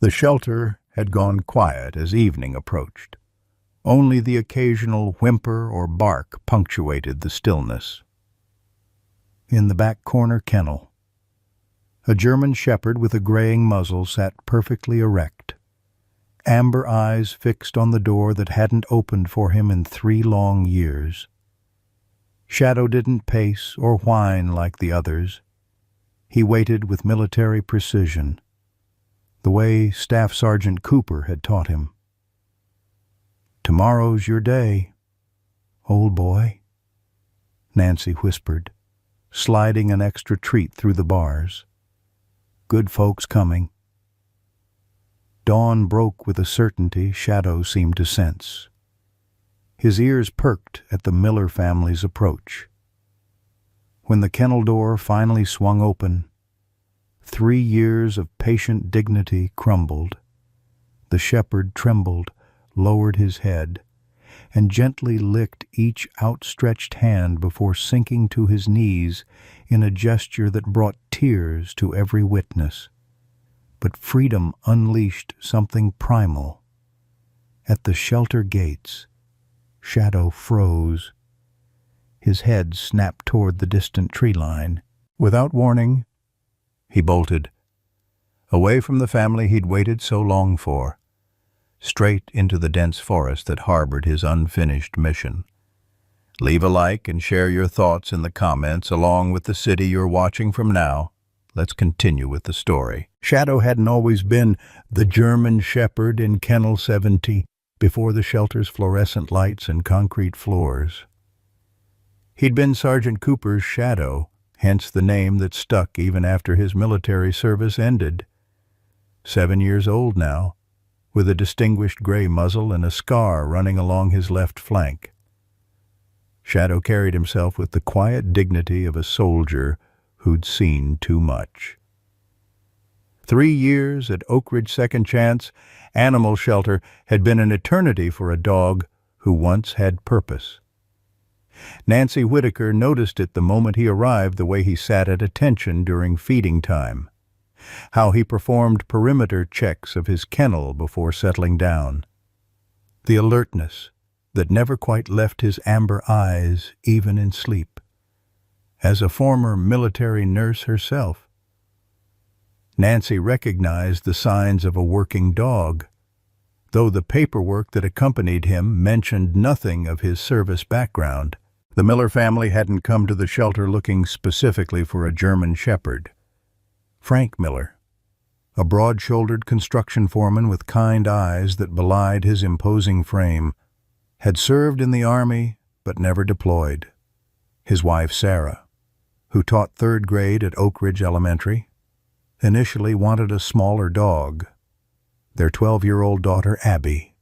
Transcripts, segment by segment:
The shelter had gone quiet as evening approached. Only the occasional whimper or bark punctuated the stillness. In the back corner kennel, a German shepherd with a graying muzzle sat perfectly erect, amber eyes fixed on the door that hadn't opened for him in 3 long years. Shadow didn't pace or whine like the others. He waited with military precision, the way Staff Sergeant Cooper had taught him. "Tomorrow's your day, old boy," Nancy whispered, sliding an extra treat through the bars. "Good folks coming." Dawn broke with a certainty Shadow seemed to sense. His ears perked at the Miller family's approach. When the kennel door finally swung open, 3 years of patient dignity crumbled. The shepherd trembled, lowered his head, and gently licked each outstretched hand before sinking to his knees in a gesture that brought tears to every witness. But freedom unleashed something primal. At the shelter gates, Shadow froze. His head snapped toward the distant tree line. Without warning, he bolted, away from the family he'd waited so long for, straight into the dense forest that harbored his unfinished mission. Leave a like and share your thoughts in the comments along with the city you're watching from now. Let's continue with the story. Shadow hadn't always been the German shepherd in Kennel 70 before the shelter's fluorescent lights and concrete floors. He'd been Sergeant Cooper's shadow, hence the name that stuck even after his military service ended. 7 years old now, with a distinguished gray muzzle and a scar running along his left flank. Shadow carried himself with the quiet dignity of a soldier who'd seen too much. 3 years at Oak Ridge Second Chance Animal Shelter had been an eternity for a dog who once had purpose. Nancy Whitaker noticed it the moment he arrived, the way he sat at attention during feeding time, how he performed perimeter checks of his kennel before settling down, the alertness that never quite left his amber eyes even in sleep. As a former military nurse herself, Nancy recognized the signs of a working dog, though the paperwork that accompanied him mentioned nothing of his service background. The Miller family hadn't come to the shelter looking specifically for a German shepherd. Frank Miller, a broad-shouldered construction foreman with kind eyes that belied his imposing frame, had served in the Army but never deployed. His wife, Sarah, who taught 3rd grade at Oak Ridge Elementary, initially wanted a smaller dog. Their 12-year-old daughter, Abby,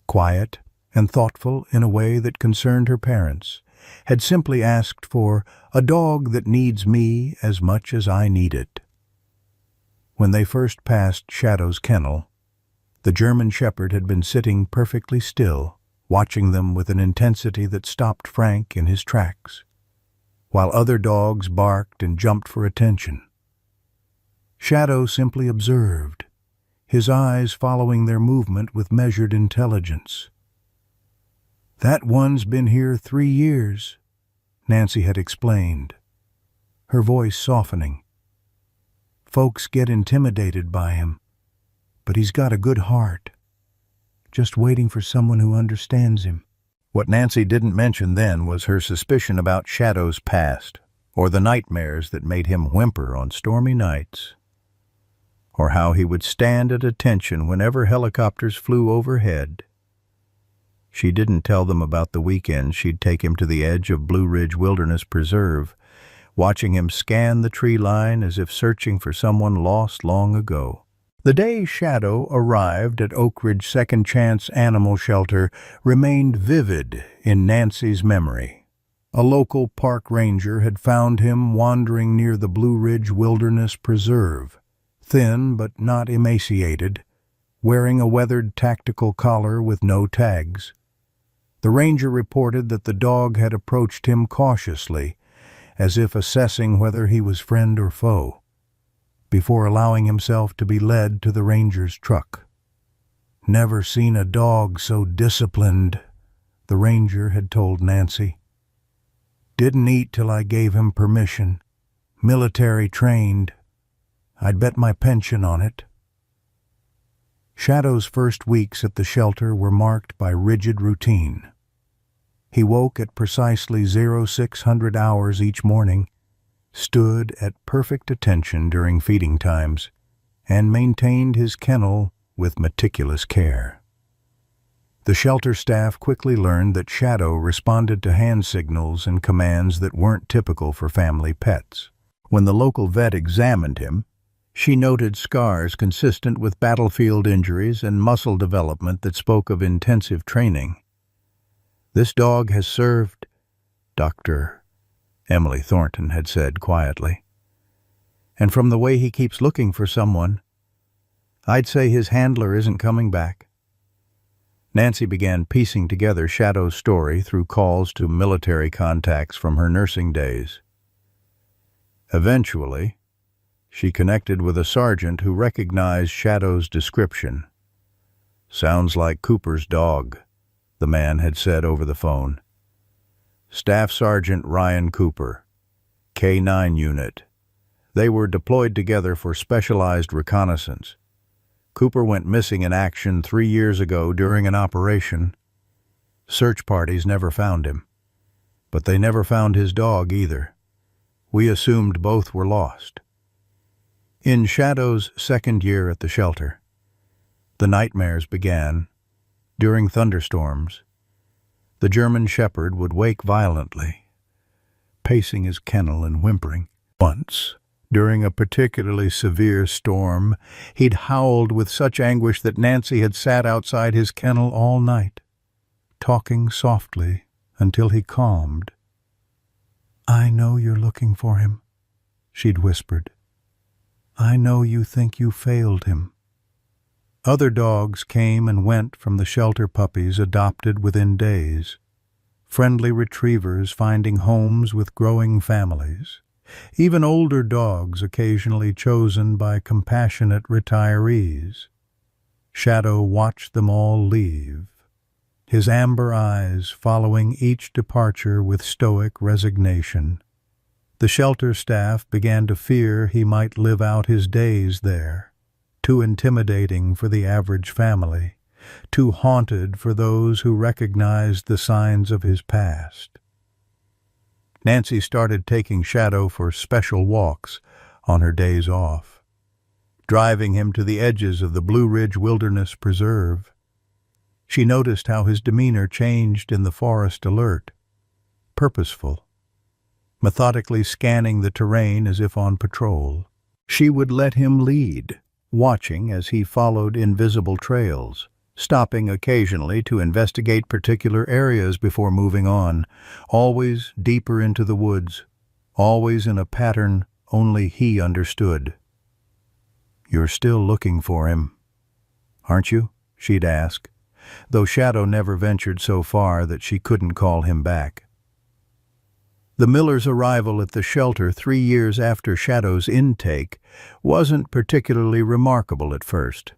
quiet and thoughtful in a way that concerned her parents, had simply asked for a dog that needs me as much as I need it. When they first passed Shadow's kennel, the German shepherd had been sitting perfectly still, watching them with an intensity that stopped Frank in his tracks, while other dogs barked and jumped for attention. Shadow simply observed, his eyes following their movement with measured intelligence. "That one's been here 3 years," Nancy had explained, her voice softening. "Folks get intimidated by him, but he's got a good heart, just waiting for someone who understands him." What Nancy didn't mention then was her suspicion about Shadow's past, or the nightmares that made him whimper on stormy nights, or how he would stand at attention whenever helicopters flew overhead. She didn't tell them about the weekend she'd take him to the edge of Blue Ridge Wilderness Preserve, watching him scan the tree line as if searching for someone lost long ago. The day Shadow arrived at Oak Ridge Second Chance Animal Shelter remained vivid in Nancy's memory. A local park ranger had found him wandering near the Blue Ridge Wilderness Preserve, thin but not emaciated, wearing a weathered tactical collar with no tags. The ranger reported that the dog had approached him cautiously, as if assessing whether he was friend or foe. before allowing himself to be led to the ranger's truck. "Never seen a dog so disciplined," the ranger had told Nancy. "Didn't eat till I gave him permission. Military trained. I'd bet my pension on it." Shadow's first weeks at the shelter were marked by rigid routine. He woke at precisely 0600 hours each morning, stood at perfect attention during feeding times, and maintained his kennel with meticulous care. The shelter staff quickly learned that Shadow responded to hand signals and commands that weren't typical for family pets. When the local vet examined him, she noted scars consistent with battlefield injuries and muscle development that spoke of intensive training. "This dog has served," Dr. Emily Thornton had said quietly. "And from the way he keeps looking for someone, I'd say his handler isn't coming back." Nancy began piecing together Shadow's story through calls to military contacts from her nursing days. Eventually, she connected with a sergeant who recognized Shadow's description. "Sounds like Cooper's dog," the man had said over the phone. "Staff Sergeant Ryan Cooper, K-9 unit. They were deployed together for specialized reconnaissance. Cooper went missing in action 3 years ago during an operation. Search parties never found him, but they never found his dog either. We assumed both were lost." In Shadow's second year at the shelter, the nightmares began. During thunderstorms, the German Shepherd would wake violently, pacing his kennel and whimpering. Once, during a particularly severe storm, he'd howled with such anguish that Nancy had sat outside his kennel all night, talking softly until he calmed. "I know you're looking for him," she'd whispered. "I know you think you failed him." Other dogs came and went from the shelter puppies adopted within days, friendly retrievers finding homes with growing families, even older dogs occasionally chosen by compassionate retirees. Shadow watched them all leave, his amber eyes following each departure with stoic resignation. The shelter staff began to fear he might live out his days there, too intimidating for the average family, too haunted for those who recognized the signs of his past. Nancy started taking Shadow for special walks on her days off, driving him to the edges of the Blue Ridge Wilderness Preserve. She noticed how his demeanor changed in the forest alert, purposeful, methodically scanning the terrain as if on patrol. She would let him lead, watching as he followed invisible trails, stopping occasionally to investigate particular areas before moving on, always deeper into the woods, always in a pattern only he understood. "You're still looking for him, aren't you?" she'd ask, though Shadow never ventured so far that she couldn't call him back. The Millers' arrival at the shelter 3 years after Shadow's intake wasn't particularly remarkable at first.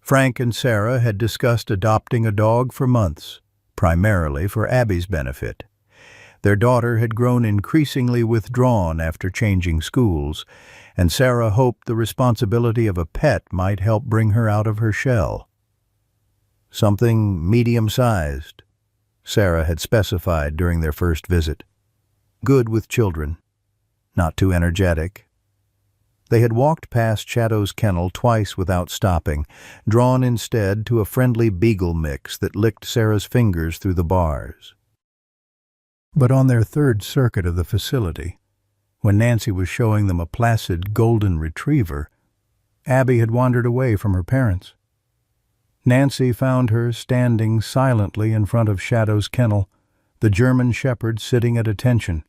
Frank and Sarah had discussed adopting a dog for months, primarily for Abby's benefit. Their daughter had grown increasingly withdrawn after changing schools, and Sarah hoped the responsibility of a pet might help bring her out of her shell. "Something medium-sized," Sarah had specified during their first visit. "Good with children, not too energetic." They had walked past Shadow's kennel twice without stopping, drawn instead to a friendly beagle mix that licked Sarah's fingers through the bars. But on their third circuit of the facility, when Nancy was showing them a placid golden retriever, Abby had wandered away from her parents. Nancy found her standing silently in front of Shadow's kennel, the German Shepherd sitting at attention,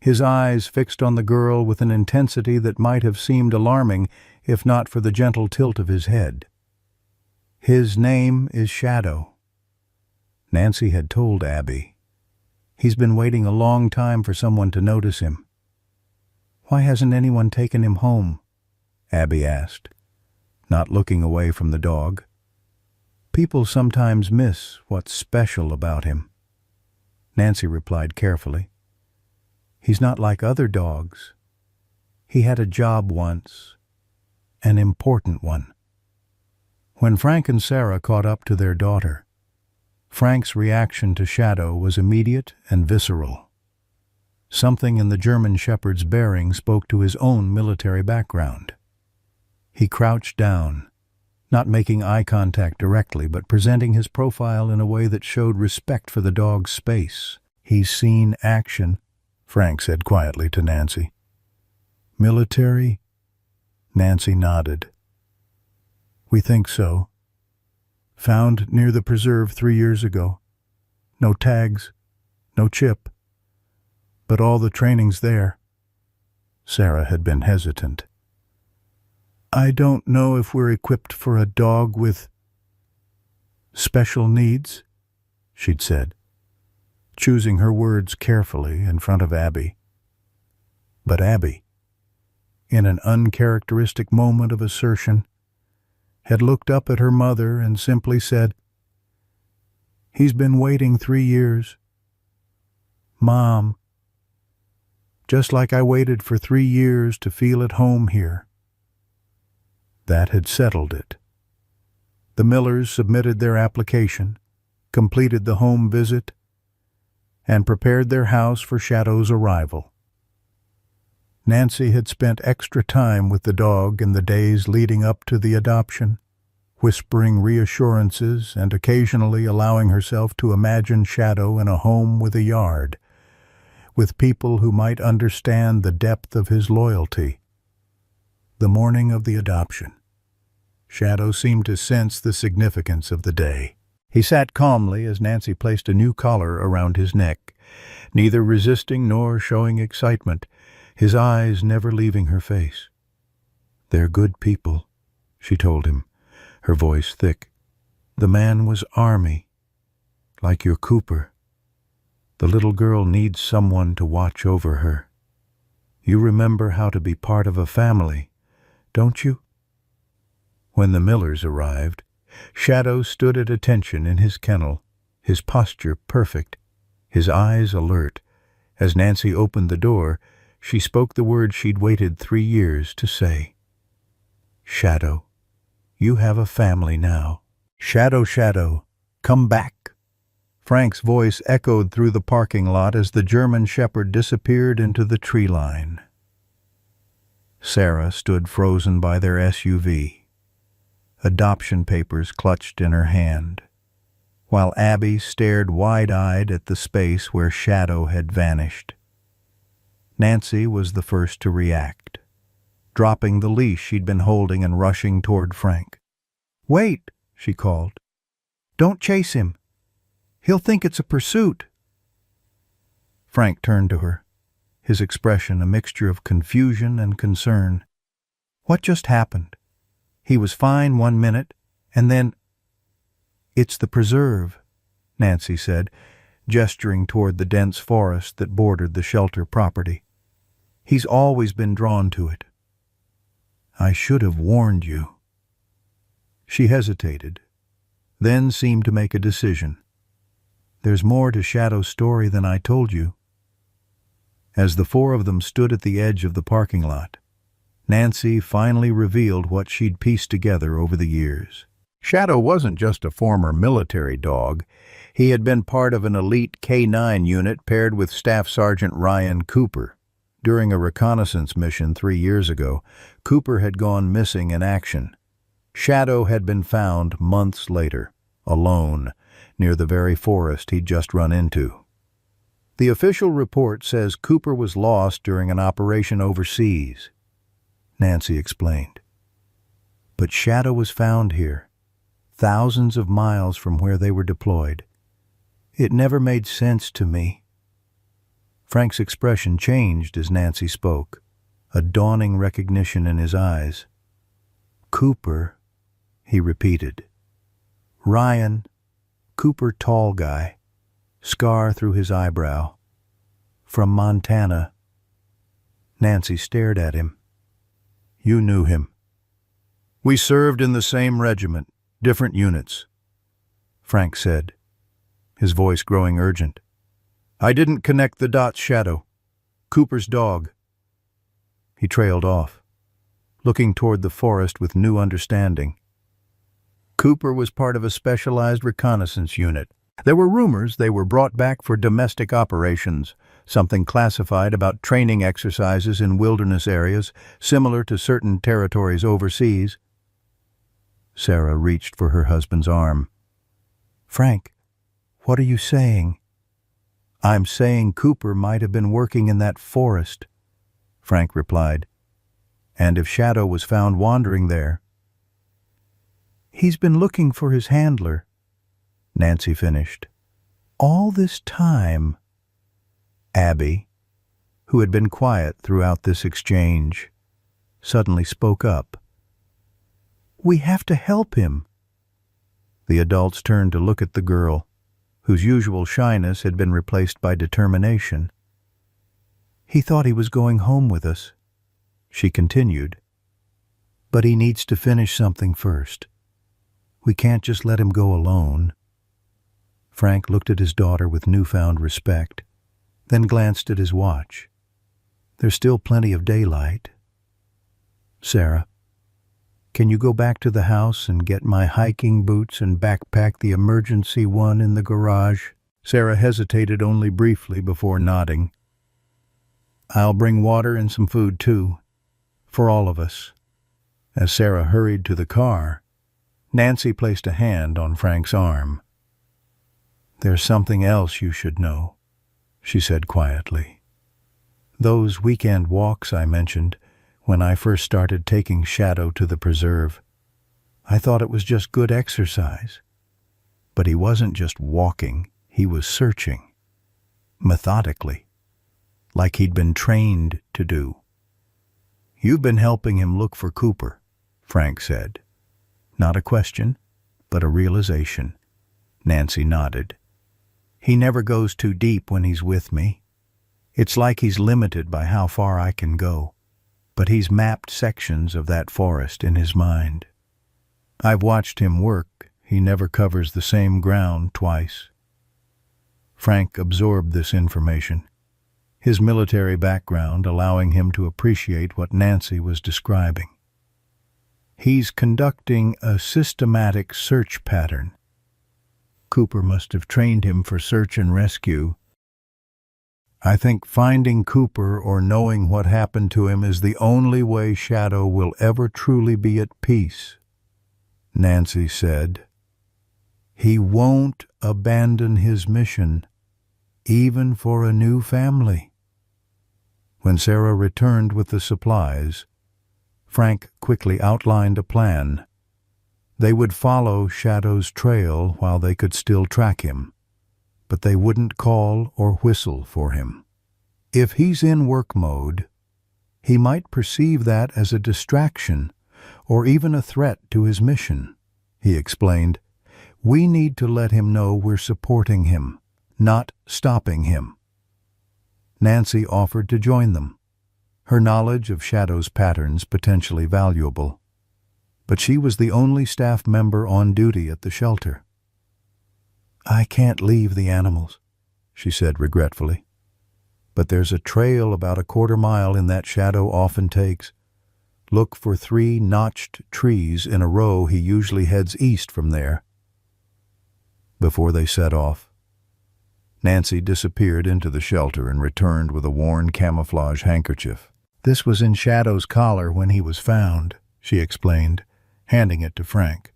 his eyes fixed on the girl with an intensity that might have seemed alarming if not for the gentle tilt of his head. "His name is Shadow," Nancy had told Abby. "He's been waiting a long time for someone to notice him. Why hasn't anyone taken him home?" Abby asked, not looking away from the dog. People sometimes miss what's special about him. Nancy replied carefully. He's not like other dogs. He had a job once, an important one. When Frank and Sarah caught up to their daughter, Frank's reaction to Shadow was immediate and visceral. Something in the German Shepherd's bearing spoke to his own military background. He crouched down, not making eye contact directly, but presenting his profile in a way that showed respect for the dog's space. "He's seen action," Frank said quietly to Nancy. "Military?" Nancy nodded. "We think so. Found near the preserve 3 years ago. No tags, no chip. But all the training's there." Sarah had been hesitant. "I don't know if we're equipped for a dog with special needs," she'd said, choosing her words carefully in front of Abby. But Abby, in an uncharacteristic moment of assertion, had looked up at her mother and simply said, "He's been waiting 3 years. Mom, just like I waited for 3 years to feel at home here." That had settled it. The Millers submitted their application, completed the home visit, and prepared their house for Shadow's arrival. Nancy had spent extra time with the dog in the days leading up to the adoption, whispering reassurances and occasionally allowing herself to imagine Shadow in a home with a yard, with people who might understand the depth of his loyalty. The morning of the adoption, Shadow seemed to sense the significance of the day. He sat calmly as Nancy placed a new collar around his neck, neither resisting nor showing excitement, his eyes never leaving her face. "They're good people," she told him, her voice thick. "The man was Army, like your Cooper. The little girl needs someone to watch over her. You remember how to be part of a family, don't you?" When the Millers arrived, Shadow stood at attention in his kennel, his posture perfect, his eyes alert. As Nancy opened the door, she spoke the words she'd waited 3 years to say. "Shadow, you have a family now. Shadow, Shadow, come back." Frank's voice echoed through the parking lot as the German Shepherd disappeared into the tree line. Sarah stood frozen by their SUV, adoption papers clutched in her hand, while Abby stared wide-eyed at the space where Shadow had vanished. Nancy was the first to react, dropping the leash she'd been holding and rushing toward Frank. "Wait," she called. "Don't chase him. He'll think it's a pursuit." Frank turned to her, his expression a mixture of confusion and concern. "What just happened? He was fine 1 minute, and then—" "It's the preserve," Nancy said, gesturing toward the dense forest that bordered the shelter property. "He's always been drawn to it." "I should have warned you." She hesitated, then seemed to make a decision. "There's more to Shadow's story than I told you." As the 4 of them stood at the edge of the parking lot, Nancy finally revealed what she'd pieced together over the years. Shadow wasn't just a former military dog. He had been part of an elite K-9 unit paired with Staff Sergeant Ryan Cooper. During a reconnaissance mission 3 years ago, Cooper had gone missing in action. Shadow had been found months later, alone, near the very forest he'd just run into. The official report says Cooper was lost during an operation overseas, Nancy explained. But Shadow was found here, thousands of miles from where they were deployed. It never made sense to me. Frank's expression changed as Nancy spoke, a dawning recognition in his eyes. "Cooper," he repeated. "Ryan, Cooper, tall guy, scar through his eyebrow. From Montana." Nancy stared at him. "You knew him?" We served in the same regiment, different units, Frank said, his voice growing urgent. I didn't connect the dots, Shadow. Cooper's dog. He trailed off, looking toward the forest with new understanding. Cooper was part of a specialized reconnaissance unit. There were rumors they were brought back for domestic operations, something classified about training exercises in wilderness areas, similar to certain territories overseas. Sarah reached for her husband's arm. Frank, what are you saying? I'm saying Cooper might have been working in that forest, Frank replied. And if Shadow was found wandering there. He's been looking for his handler, Nancy finished. All this time. Abby, who had been quiet throughout this exchange, suddenly spoke up. We have to help him. The adults turned to look at the girl, whose usual shyness had been replaced by determination. He thought he was going home with us, she continued. But he needs to finish something first. We can't just let him go alone. Frank looked at his daughter with newfound respect, then glanced at his watch. There's still plenty of daylight. Sarah, can you go back to the house and get my hiking boots and backpack the emergency one in the garage? Sarah hesitated only briefly before nodding. I'll bring water and some food too, for all of us. As Sarah hurried to the car, Nancy placed a hand on Frank's arm. There's something else you should know, she said quietly. Those weekend walks I mentioned, when I first started taking Shadow to the preserve, I thought it was just good exercise. But he wasn't just walking, he was searching. Methodically. Like he'd been trained to do. You've been helping him look for Cooper, Frank said. Not a question, but a realization. Nancy nodded. He never goes too deep when he's with me. It's like he's limited by how far I can go. But he's mapped sections of that forest in his mind. I've watched him work. He never covers the same ground twice. Frank absorbed this information, his military background allowing him to appreciate what Nancy was describing. He's conducting a systematic search pattern. Cooper must have trained him for search and rescue. I think finding Cooper or knowing what happened to him is the only way Shadow will ever truly be at peace, Nancy said. He won't abandon his mission, even for a new family. When Sarah returned with the supplies, Frank quickly outlined a plan. They would follow Shadow's trail while they could still track him, but they wouldn't call or whistle for him. If he's in work mode, he might perceive that as a distraction or even a threat to his mission, he explained. We need to let him know we're supporting him, not stopping him. Nancy offered to join them, her knowledge of Shadow's patterns potentially valuable. But she was the only staff member on duty at the shelter. I can't leave the animals, she said regretfully. But there's a trail about a quarter-mile in that Shadow often takes. Look for 3 notched trees in a row. He usually heads east from there. Before they set off, Nancy disappeared into the shelter and returned with a worn camouflage handkerchief. This was in Shadow's collar when he was found, she explained, handing it to Frank.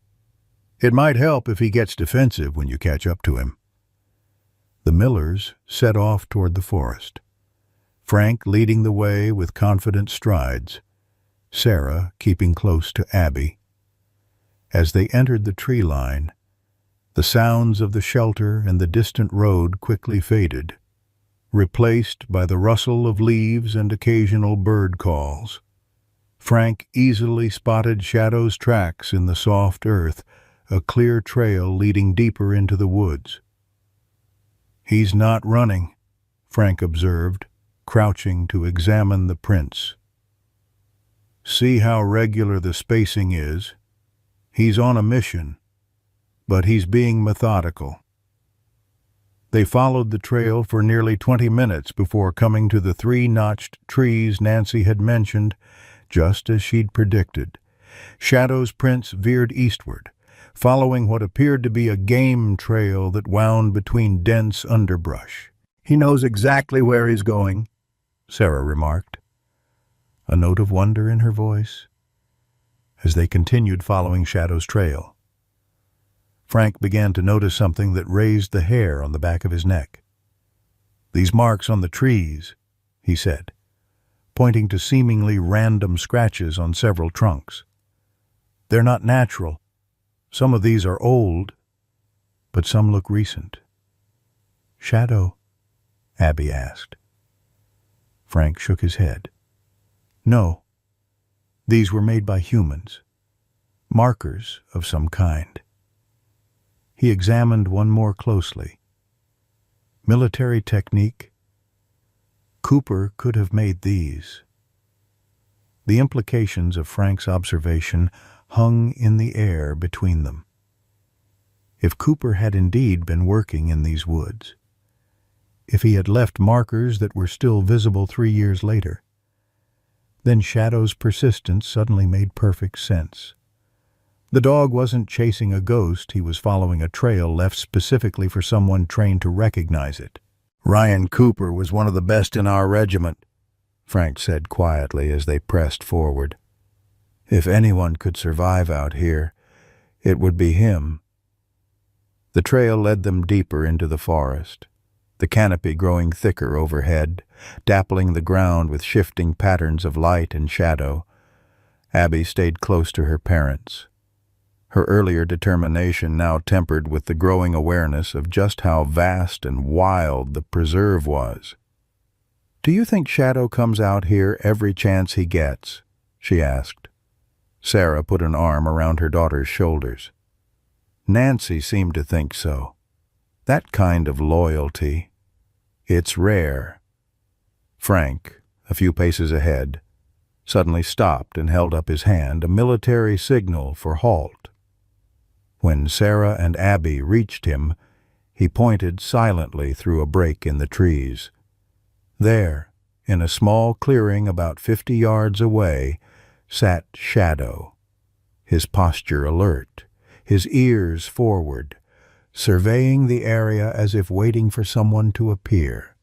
It might help if he gets defensive when you catch up to him. The Millers set off toward the forest, Frank leading the way with confident strides, Sarah keeping close to Abby. As they entered the tree line, the sounds of the shelter and the distant road quickly faded, replaced by the rustle of leaves and occasional bird calls. Frank easily spotted Shadow's tracks in the soft earth, a clear trail leading deeper into the woods. He's not running, Frank observed, crouching to examine the prints. See how regular the spacing is, He's on a mission, but he's being methodical. They followed the trail for nearly 20 minutes before coming to the 3-notched trees Nancy had mentioned, just as she'd predicted. Shadow's prints veered eastward, following what appeared to be a game trail that wound between dense underbrush. "He knows exactly where he's going," Sarah remarked, a note of wonder in her voice, as they continued following Shadow's trail. Frank began to notice something that raised the hair on the back of his neck. "These marks on the trees," he said, pointing to seemingly random scratches on several trunks. "They're not natural. Some of these are old, but some look recent." "Shadow?" Abby asked. Frank shook his head. "No. These were made by humans. Markers of some kind." He examined one more closely. Military technique? Cooper could have made these. The implications of Frank's observation hung in the air between them. If Cooper had indeed been working in these woods, if he had left markers that were still visible 3 years later, then Shadow's persistence suddenly made perfect sense. The dog wasn't chasing a ghost, he was following a trail left specifically for someone trained to recognize it. "Ryan Cooper was one of the best in our regiment," Frank said quietly as they pressed forward. "If anyone could survive out here, it would be him." The trail led them deeper into the forest, the canopy growing thicker overhead, dappling the ground with shifting patterns of light and shadow. Abby stayed close to her parents, her earlier determination now tempered with the growing awareness of just how vast and wild the preserve was. "Do you think Shadow comes out here every chance he gets?" she asked. Sarah put an arm around her daughter's shoulders. "Nancy seemed to think so. That kind of loyalty. It's rare." Frank, a few paces ahead, suddenly stopped and held up his hand, a military signal for halt. When Sarah and Abby reached him, he pointed silently through a break in the trees. There, in a small clearing about 50 yards away, sat Shadow, his posture alert, his ears forward, surveying the area as if waiting for someone to appear.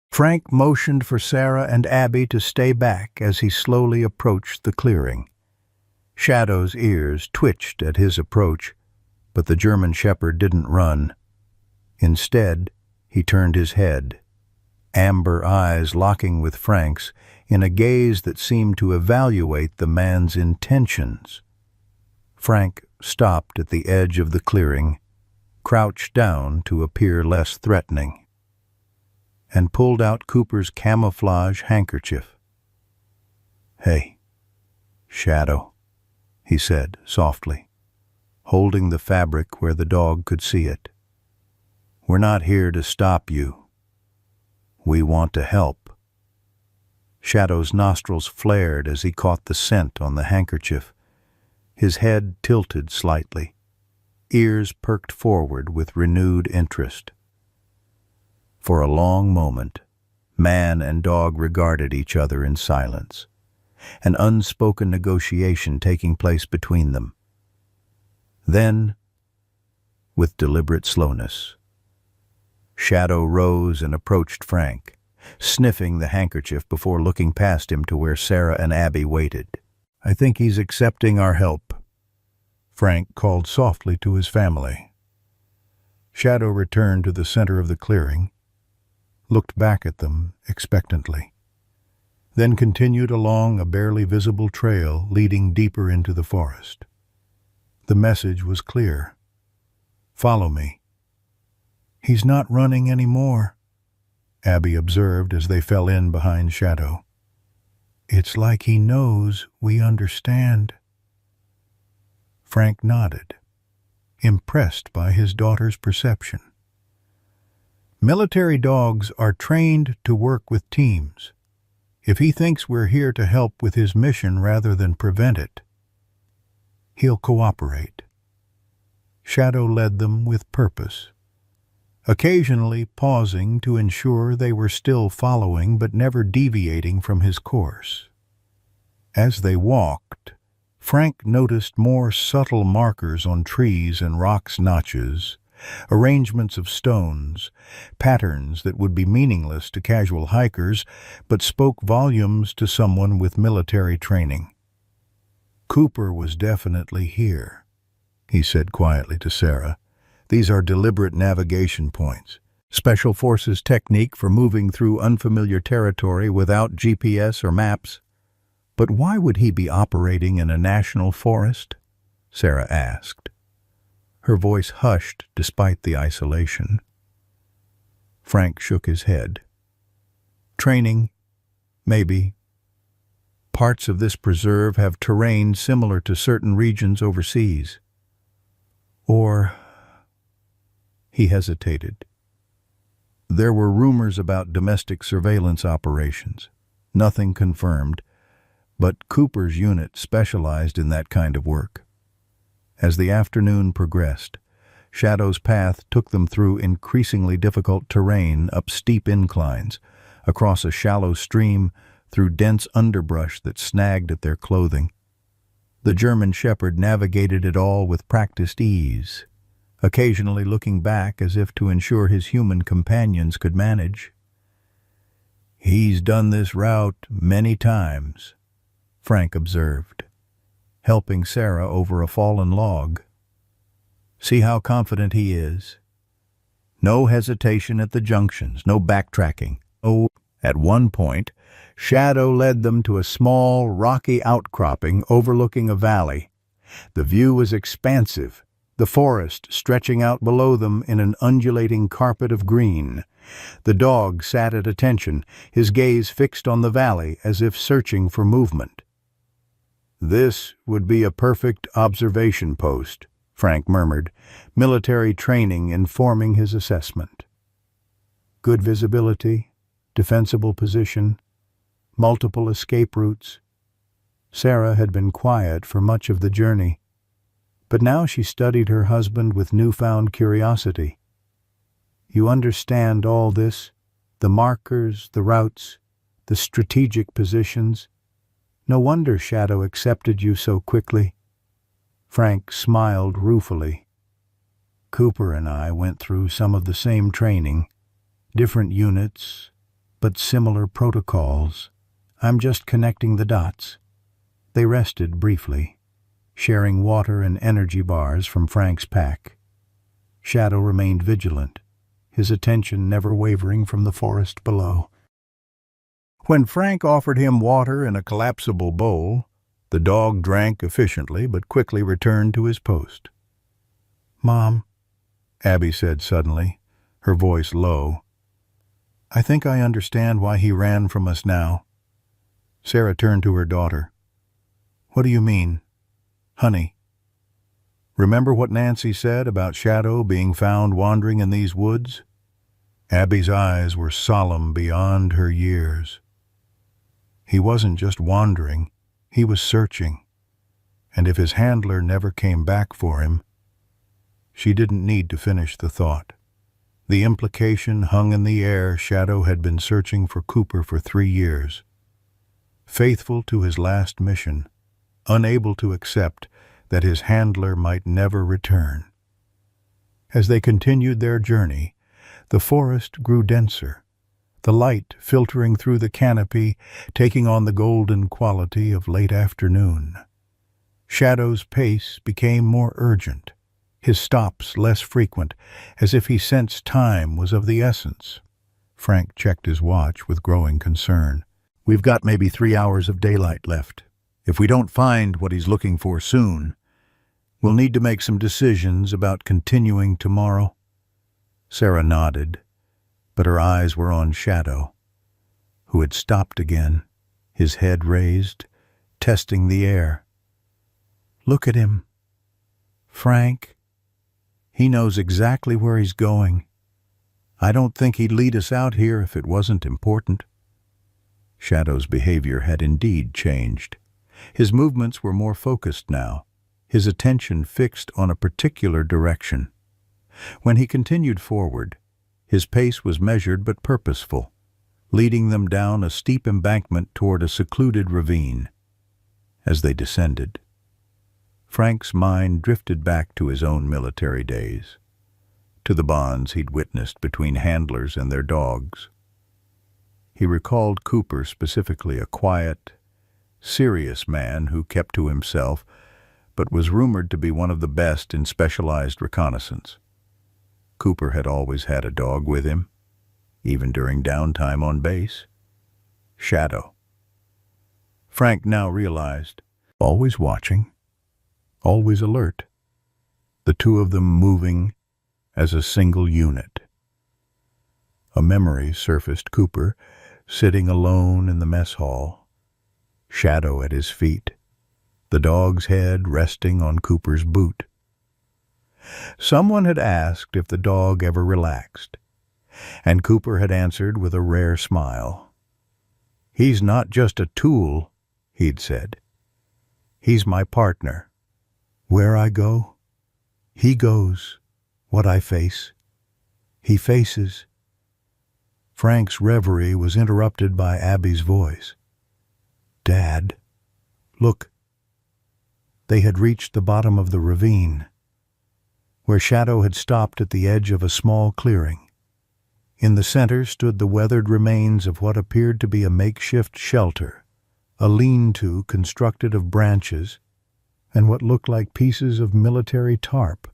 Frank motioned for Sarah and Abby to stay back as he slowly approached the clearing. Shadow's ears twitched at his approach, but the German shepherd didn't run. Instead, he turned his head, amber eyes locking with Frank's in a gaze that seemed to evaluate the man's intentions. Frank stopped at the edge of the clearing, crouched down to appear less threatening, and pulled out Cooper's camouflage handkerchief. "Hey, Shadow," he said softly, holding the fabric where the dog could see it. "We're not here to stop you. We want to help." Shadow's nostrils flared as he caught the scent on the handkerchief. His head tilted slightly, ears perked forward with renewed interest. For a long moment, man and dog regarded each other in silence, an unspoken negotiation taking place between them. Then, with deliberate slowness, Shadow rose and approached Frank, sniffing the handkerchief before looking past him to where Sarah and Abby waited. "I think he's accepting our help," Frank called softly to his family. Shadow returned to the center of the clearing, looked back at them expectantly, then continued along a barely visible trail leading deeper into the forest. The message was clear. "Follow me." "He's not running anymore," Abby observed as they fell in behind Shadow. "It's like he knows we understand." Frank nodded, impressed by his daughter's perception. "Military dogs are trained to work with teams. If he thinks we're here to help with his mission rather than prevent it, He'll cooperate. Shadow led them with purpose, occasionally pausing to ensure they were still following but never deviating from his course. As they walked, Frank noticed more subtle markers on trees and rocks' notches, arrangements of stones, patterns that would be meaningless to casual hikers but spoke volumes to someone with military training. Cooper was definitely here, he said quietly to Sarah. These are deliberate navigation points, special forces technique for moving through unfamiliar territory without GPS or maps. But why would he be operating in a national forest? Sarah asked. Her voice hushed despite the isolation. Frank shook his head. Training, maybe. Parts of this preserve have terrain similar to certain regions overseas. Or... He hesitated. There were rumors about domestic surveillance operations. Nothing confirmed, but Cooper's unit specialized in that kind of work. As the afternoon progressed, Shadow's path took them through increasingly difficult terrain up steep inclines, across a shallow stream, through dense underbrush that snagged at their clothing. The German shepherd navigated it all with practiced ease, occasionally looking back as if to ensure his human companions could manage. He's done this route many times, Frank observed, helping Sarah over a fallen log. See how confident he is? No hesitation at the junctions, no backtracking. Oh, at one point, Shadow led them to a small, rocky outcropping overlooking a valley. The view was expansive, the forest stretching out below them in an undulating carpet of green. The dog sat at attention, his gaze fixed on the valley as if searching for movement. This would be a perfect observation post, Frank murmured, military training informing his assessment. Good visibility, defensible position, multiple escape routes. Sarah had been quiet for much of the journey, but now she studied her husband with newfound curiosity. You understand all this, the markers, the routes, the strategic positions. No wonder Shadow accepted you so quickly. Frank smiled ruefully. Cooper and I went through some of the same training, different units, but similar protocols. I'm just connecting the dots. They rested briefly, sharing water and energy bars from Frank's pack. Shadow remained vigilant, his attention never wavering from the forest below. When Frank offered him water in a collapsible bowl, the dog drank efficiently but quickly returned to his post. "Mom," Abby said suddenly, her voice low, "I think I understand why he ran from us now." Sarah turned to her daughter. "What do you mean?" "Honey, remember what Nancy said about Shadow being found wandering in these woods?" Abby's eyes were solemn beyond her years. He wasn't just wandering, he was searching. And if his handler never came back for him, she didn't need to finish the thought. The implication hung in the air. Shadow had been searching for Cooper for 3 years. Faithful to his last mission, unable to accept that his handler might never return. As they continued their journey, the forest grew denser, the light filtering through the canopy, taking on the golden quality of late afternoon. Shadow's pace became more urgent, his stops less frequent, as if he sensed time was of the essence. Frank checked his watch with growing concern. "We've got maybe 3 hours of daylight left. If we don't find what he's looking for soon, we'll need to make some decisions about continuing tomorrow." Sarah nodded, but her eyes were on Shadow, who had stopped again, his head raised, testing the air. "Look at him. Frank. He knows exactly where he's going. I don't think he'd lead us out here if it wasn't important." Shadow's behavior had indeed changed. His movements were more focused now, his attention fixed on a particular direction. When he continued forward, his pace was measured but purposeful, leading them down a steep embankment toward a secluded ravine. As they descended, Frank's mind drifted back to his own military days, to the bonds he'd witnessed between handlers and their dogs. He recalled Cooper specifically, a quiet, serious man who kept to himself, but was rumored to be one of the best in specialized reconnaissance. Cooper had always had a dog with him, even during downtime on base. Shadow. Frank now realized, always watching, always alert, the two of them moving as a single unit. A memory surfaced: Cooper sitting alone in the mess hall, Shadow at his feet, the dog's head resting on Cooper's boot. Someone had asked if the dog ever relaxed, and Cooper had answered with a rare smile. "He's not just a tool," he'd said. "He's my partner. Where I go, he goes. What I face, he faces." Frank's reverie was interrupted by Abby's voice. "Dad, look." They had reached the bottom of the ravine, where Shadow had stopped at the edge of a small clearing. In the center stood the weathered remains of what appeared to be a makeshift shelter, a lean-to constructed of branches and what looked like pieces of military tarp,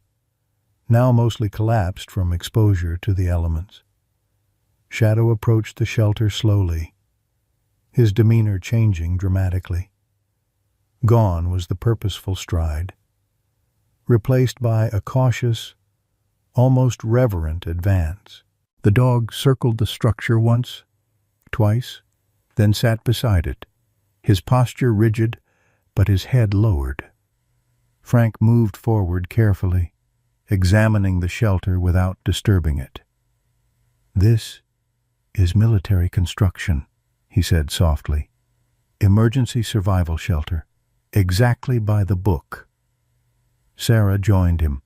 now mostly collapsed from exposure to the elements. Shadow approached the shelter slowly, his demeanor changing dramatically. Gone was the purposeful stride, replaced by a cautious, almost reverent advance. The dog circled the structure once, twice, then sat beside it, his posture rigid but his head lowered. Frank moved forward carefully, examining the shelter without disturbing it. "This is military construction," he said softly. "Emergency survival shelter, exactly by the book." Sarah joined him,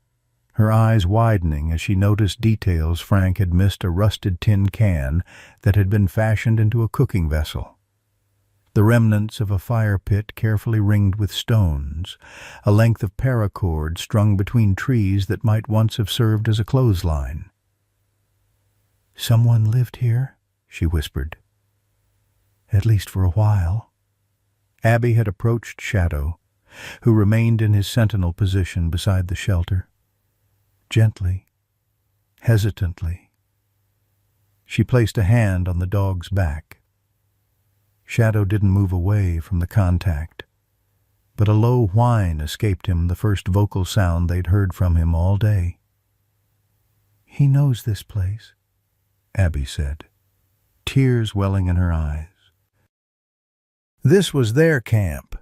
her eyes widening as she noticed details. Frank had missed a rusted tin can that had been fashioned into a cooking vessel, the remnants of a fire pit carefully ringed with stones, a length of paracord strung between trees that might once have served as a clothesline. "Someone lived here," she whispered. "At least for a while." Abby had approached Shadow, who remained in his sentinel position beside the shelter. Gently, hesitantly, she placed a hand on the dog's back. Shadow didn't move away from the contact, but a low whine escaped him, the first vocal sound they'd heard from him all day. "He knows this place," Abby said, tears welling in her eyes. "This was their camp,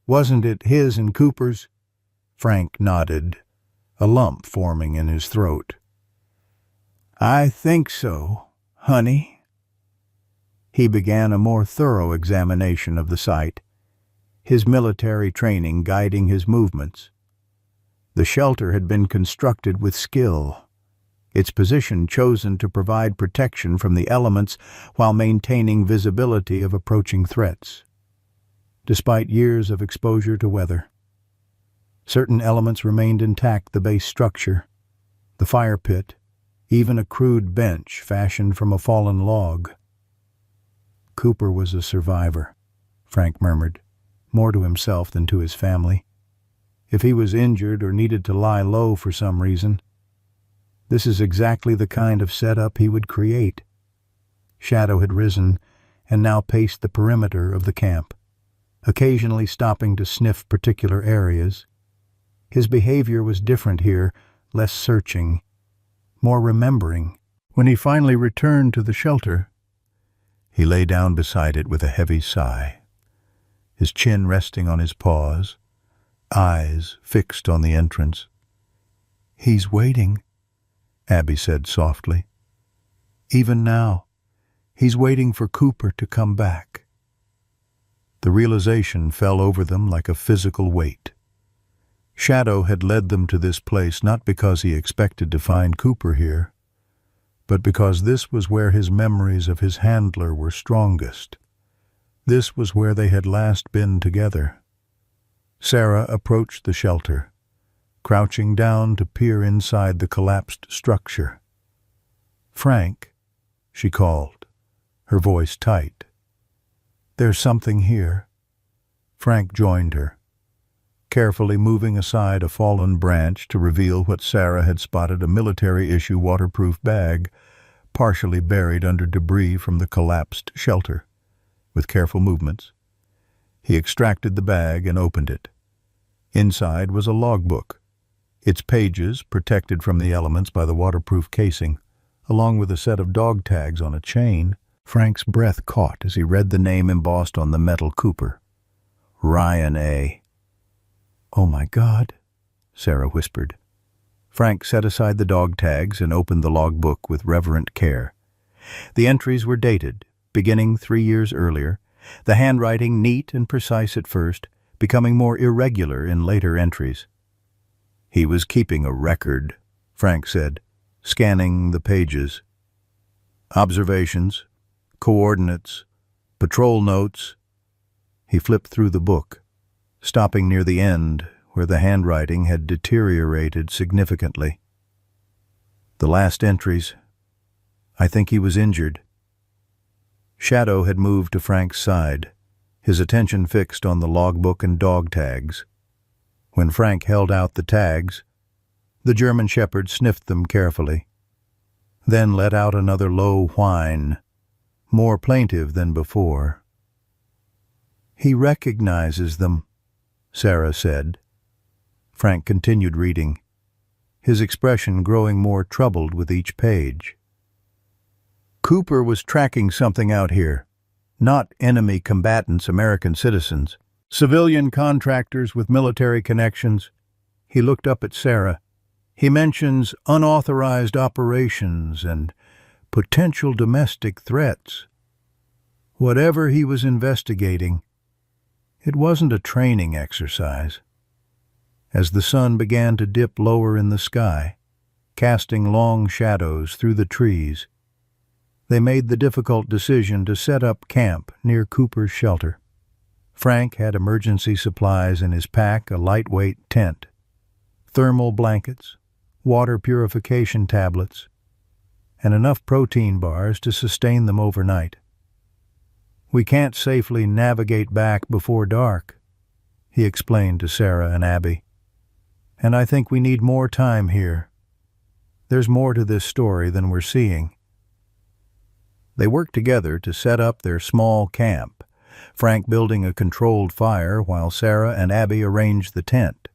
wasn't it? His and Cooper's?" Frank nodded, a lump forming in his throat. "I think so, honey." He began a more thorough examination of the site, his military training guiding his movements. The shelter had been constructed with skill, its position chosen to provide protection from the elements while maintaining visibility of approaching threats. Despite years of exposure to weather, certain elements remained intact: the base structure, the fire pit, even a crude bench fashioned from a fallen log. "Cooper was a survivor," Frank murmured, more to himself than to his family. "If he was injured or needed to lie low for some reason, this is exactly the kind of setup he would create." Shadow had risen and now paced the perimeter of the camp, occasionally stopping to sniff particular areas. His behavior was different here, less searching, more remembering. When he finally returned to the shelter, he lay down beside it with a heavy sigh, his chin resting on his paws, eyes fixed on the entrance. "He's waiting," Abby said softly. "Even now, he's waiting for Cooper to come back." The realization fell over them like a physical weight. Shadow had led them to this place not because he expected to find Cooper here, but because this was where his memories of his handler were strongest. This was where they had last been together. Sarah approached the shelter, crouching down to peer inside the collapsed structure. "Frank," she called, her voice tight. "There's something here." Frank joined her, carefully moving aside a fallen branch to reveal what Sarah had spotted: a military-issue waterproof bag, partially buried under debris from the collapsed shelter. With careful movements, he extracted the bag and opened it. Inside was a logbook, its pages protected from the elements by the waterproof casing, along with a set of dog tags on a chain. Frank's breath caught as he read the name embossed on the metal: Cooper. Ryan A. "Oh my God," Sarah whispered. Frank set aside the dog tags and opened the logbook with reverent care. The entries were dated, beginning 3 years earlier, the handwriting neat and precise at first, becoming more irregular in later entries. "He was keeping a record," Frank said, scanning the pages. "Observations, coordinates, patrol notes." He flipped through the book, stopping near the end where the handwriting had deteriorated significantly. The last entries: "I think he was injured." Shadow had moved to Frank's side, his attention fixed on the logbook and dog tags. When Frank held out the tags, the German shepherd sniffed them carefully, then let out another low whine, more plaintive than before. "He recognizes them," Sarah said. Frank continued reading, his expression growing more troubled with each page. "Cooper was tracking something out here. Not enemy combatants, American citizens. Civilian contractors with military connections." He looked up at Sarah. "He mentions unauthorized operations and potential domestic threats. Whatever he was investigating, it wasn't a training exercise." As the sun began to dip lower in the sky, casting long shadows through the trees, they made the difficult decision to set up camp near Cooper's shelter. Frank had emergency supplies in his pack: a lightweight tent, thermal blankets, water purification tablets, and enough protein bars to sustain them overnight. "We can't safely navigate back before dark," he explained to Sarah and Abby. "And I think we need more time here. There's more to this story than we're seeing." They worked together to set up their small camp, Frank building a controlled fire while Sarah and Abby arranged the tent.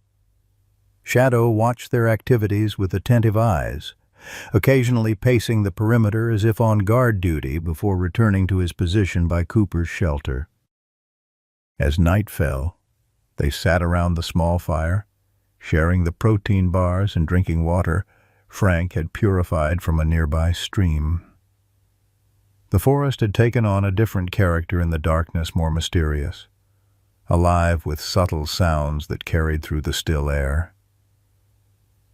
Shadow watched their activities with attentive eyes, occasionally pacing the perimeter as if on guard duty before returning to his position by Cooper's shelter. As night fell, they sat around the small fire, sharing the protein bars and drinking water Frank had purified from a nearby stream. The forest had taken on a different character in the darkness, more mysterious, alive with subtle sounds that carried through the still air.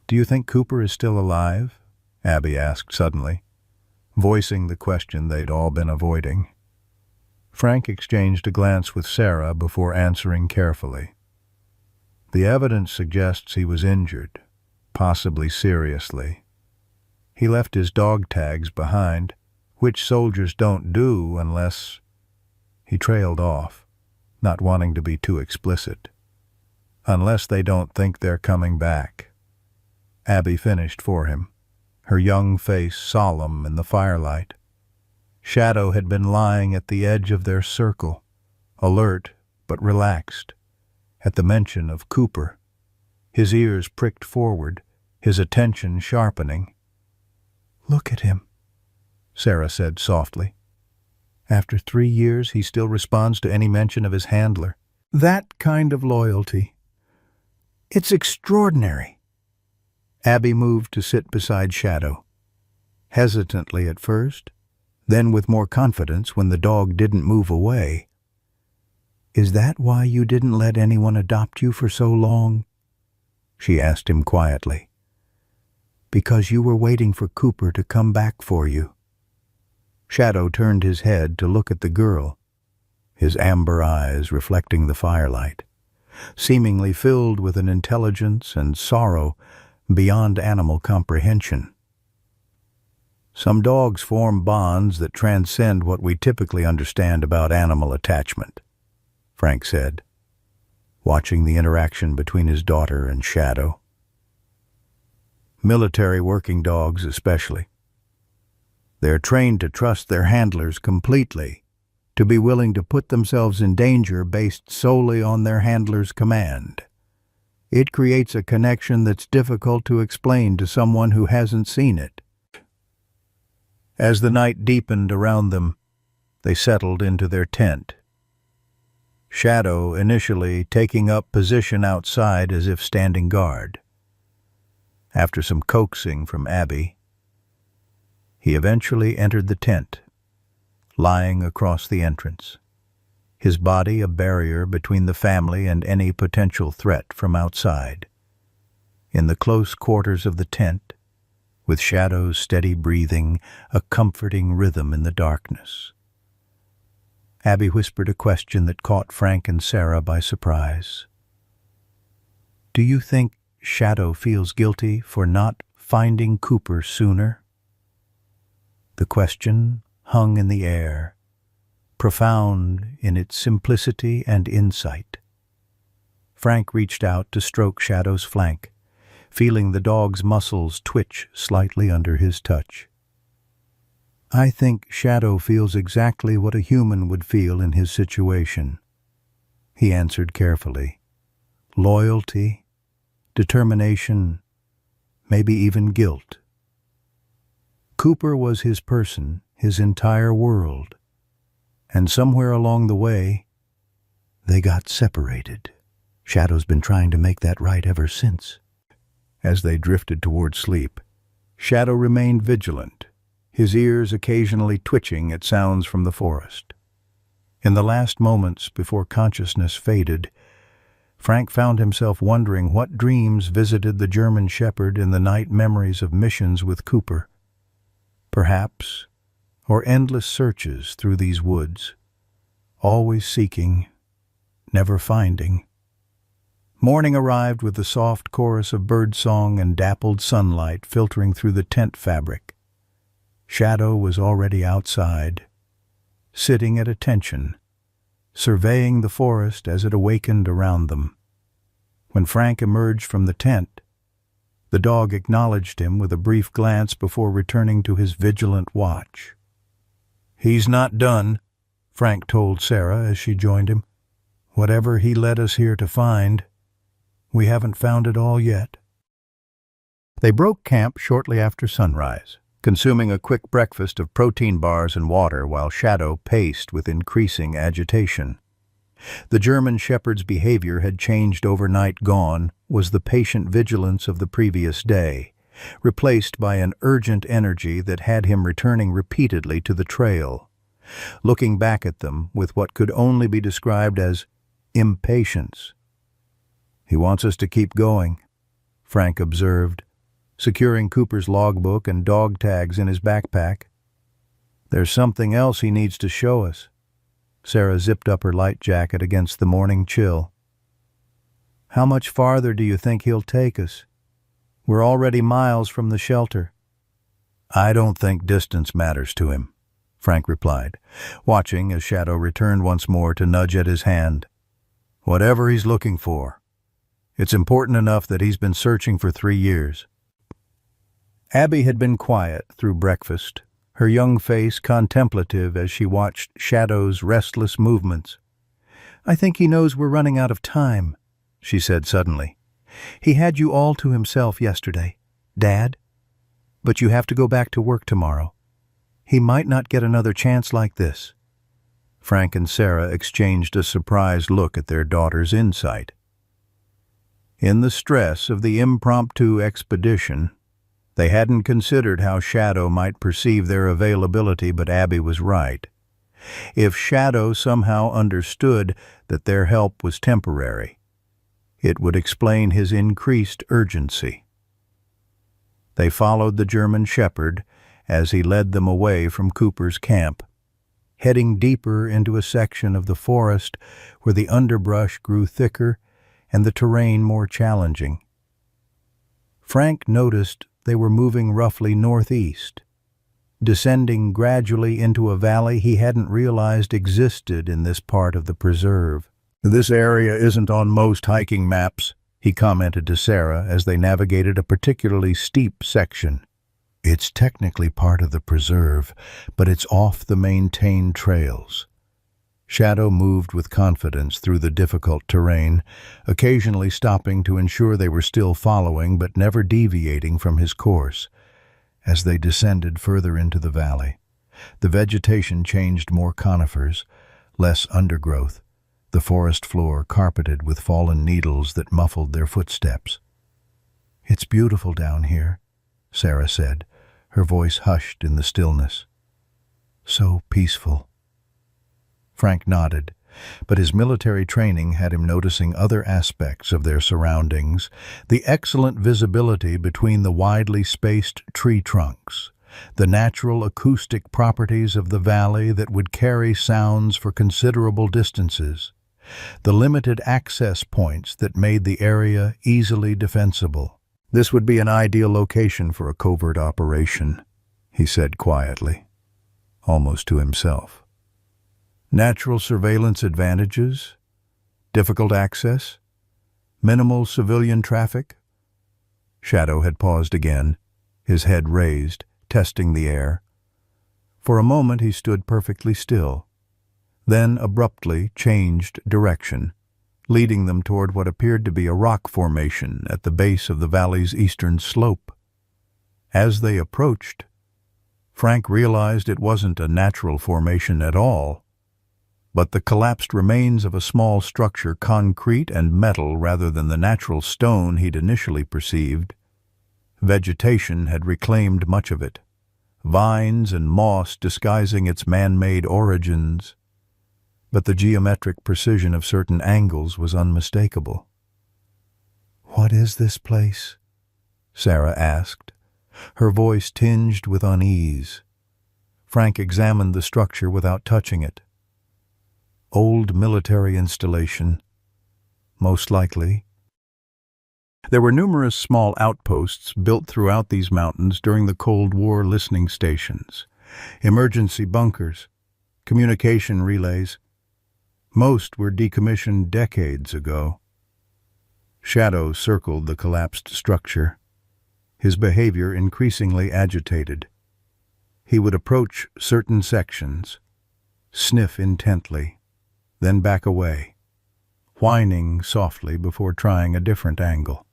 "Do you think Cooper is still alive?" Abby asked suddenly, voicing the question they'd all been avoiding. Frank exchanged a glance with Sarah before answering carefully. "The evidence suggests he was injured, possibly seriously. He left his dog tags behind, which soldiers don't do unless—" He trailed off, not wanting to be too explicit. "Unless they don't think they're coming back." Abby finished for him, her young face solemn in the firelight. Shadow had been lying at the edge of their circle, alert but relaxed, at the mention of Cooper, his ears pricked forward, his attention sharpening. "Look at him," Sarah said softly. "After 3 years, he still responds to any mention of his handler. That kind of loyalty. It's extraordinary." Abby moved to sit beside Shadow, hesitantly at first, then with more confidence when the dog didn't move away. "Is that why you didn't let anyone adopt you for so long?" she asked him quietly. "Because you were waiting for Cooper to come back for you." Shadow turned his head to look at the girl, his amber eyes reflecting the firelight, seemingly filled with an intelligence and sorrow beyond animal comprehension. "Some dogs form bonds that transcend what we typically understand about animal attachment," Frank said, watching the interaction between his daughter and Shadow. "Military working dogs especially. They're trained to trust their handlers completely, to be willing to put themselves in danger based solely on their handler's command. It creates a connection that's difficult to explain to someone who hasn't seen it." As the night deepened around them, they settled into their tent. Shadow initially taking up position outside as if standing guard. After some coaxing from Abby, he eventually entered the tent, lying across the entrance, his body a barrier between the family and any potential threat from outside. In the close quarters of the tent, with Shadow's steady breathing, a comforting rhythm in the darkness, Abby whispered a question that caught Frank and Sarah by surprise. "Do you think Shadow feels guilty for not finding Cooper sooner?" The question hung in the air, profound in its simplicity and insight. Frank reached out to stroke Shadow's flank, feeling the dog's muscles twitch slightly under his touch. "I think Shadow feels exactly what a human would feel in his situation," he answered carefully. "Loyalty, determination, maybe even guilt. Cooper was his person, his entire world, and somewhere along the way, they got separated. Shadow's been trying to make that right ever since." As they drifted toward sleep, Shadow remained vigilant, his ears occasionally twitching at sounds from the forest. In the last moments before consciousness faded, Frank found himself wondering what dreams visited the German shepherd in the night memories of missions with Cooper. Perhaps, or endless searches through these woods, always seeking, never finding. Morning arrived with the soft chorus of birdsong and dappled sunlight filtering through the tent fabric. Shadow was already outside, sitting at attention, surveying the forest as it awakened around them. When Frank emerged from the tent, the dog acknowledged him with a brief glance before returning to his vigilant watch. "He's not done," Frank told Sarah as she joined him. "Whatever he led us here to find, we haven't found it all yet." They broke camp shortly after sunrise, consuming a quick breakfast of protein bars and water while Shadow paced with increasing agitation. The German shepherd's behavior had changed overnight. Gone was the patient vigilance of the previous day, replaced by an urgent energy that had him returning repeatedly to the trail, looking back at them with what could only be described as impatience. "He wants us to keep going," Frank observed, securing Cooper's logbook and dog tags in his backpack. "There's something else he needs to show us." Sarah zipped up her light jacket against the morning chill. "How much farther do you think he'll take us? We're already miles from the shelter." "I don't think distance matters to him," Frank replied, watching as Shadow returned once more to nudge at his hand. "Whatever he's looking for, it's important enough that he's been searching for 3 years. Abby had been quiet through breakfast, her young face contemplative as she watched Shadow's restless movements. "I think he knows we're running out of time," she said suddenly. "He had you all to himself yesterday, Dad. But you have to go back to work tomorrow. He might not get another chance like this." Frank and Sarah exchanged a surprised look at their daughter's insight. In the stress of the impromptu expedition, they hadn't considered how Shadow might perceive their availability, but Abby was right. If Shadow somehow understood that their help was temporary, It would explain his increased urgency. They followed the German shepherd as he led them away from Cooper's camp, heading deeper into a section of the forest where the underbrush grew thicker and the terrain more challenging. Frank noticed they were moving roughly northeast, descending gradually into a valley he hadn't realized existed in this part of the preserve. "This area isn't on most hiking maps," he commented to Sarah as they navigated a particularly steep section. "It's technically part of the preserve, but it's off the maintained trails." Shadow moved with confidence through the difficult terrain, occasionally stopping to ensure they were still following but never deviating from his course. As they descended further into the valley, the vegetation changed more conifers, less undergrowth, the forest floor carpeted with fallen needles that muffled their footsteps. "It's beautiful down here," Sarah said, her voice hushed in the stillness. "So peaceful." Frank nodded, but his military training had him noticing other aspects of their surroundings: the excellent visibility between the widely spaced tree trunks, the natural acoustic properties of the valley that would carry sounds for considerable distances, the limited access points that made the area easily defensible. "This would be an ideal location for a covert operation," he said quietly, almost to himself. "Natural surveillance advantages, difficult access, minimal civilian traffic." Shadow had paused again, his head raised, testing the air. For a moment he stood perfectly still, then abruptly changed direction, leading them toward what appeared to be a rock formation at the base of the valley's eastern slope. As they approached, Frank realized it wasn't a natural formation at all, but the collapsed remains of a small structure, concrete and metal rather than the natural stone he'd initially perceived. Vegetation had reclaimed much of it, vines and moss disguising its man-made origins, but the geometric precision of certain angles was unmistakable. "What is this place?" Sarah asked, her voice tinged with unease. Frank examined the structure without touching it. Old military installation, most likely. There were numerous small outposts built throughout these mountains during the Cold War: listening stations, emergency bunkers, communication relays. Most were decommissioned decades ago. Shadow circled the collapsed structure, his behavior increasingly agitated. He would approach certain sections, sniff intently, then back away, whining softly before trying a different angle.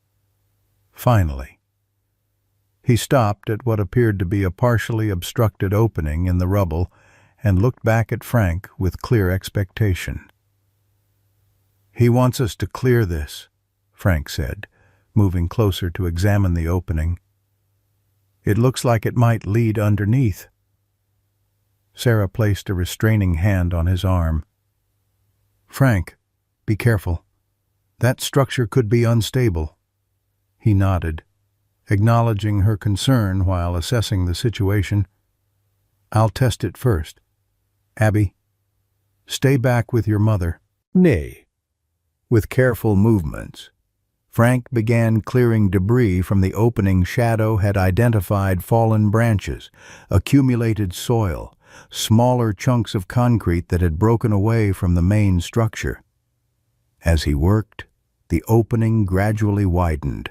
Finally, he stopped at what appeared to be a partially obstructed opening in the rubble and looked back at Frank with clear expectation. "He wants us to clear this," Frank said, moving closer to examine the opening. "It looks like it might lead underneath." Sarah placed a restraining hand on his arm. "Frank, be careful. That structure could be unstable." He nodded, acknowledging her concern while assessing the situation. "I'll test it first. Abby, stay back with your mother." "Nay." With careful movements, Frank began clearing debris from the opening. Shadow had identified fallen branches, accumulated soil, smaller chunks of concrete that had broken away from the main structure. As he worked, the opening gradually widened,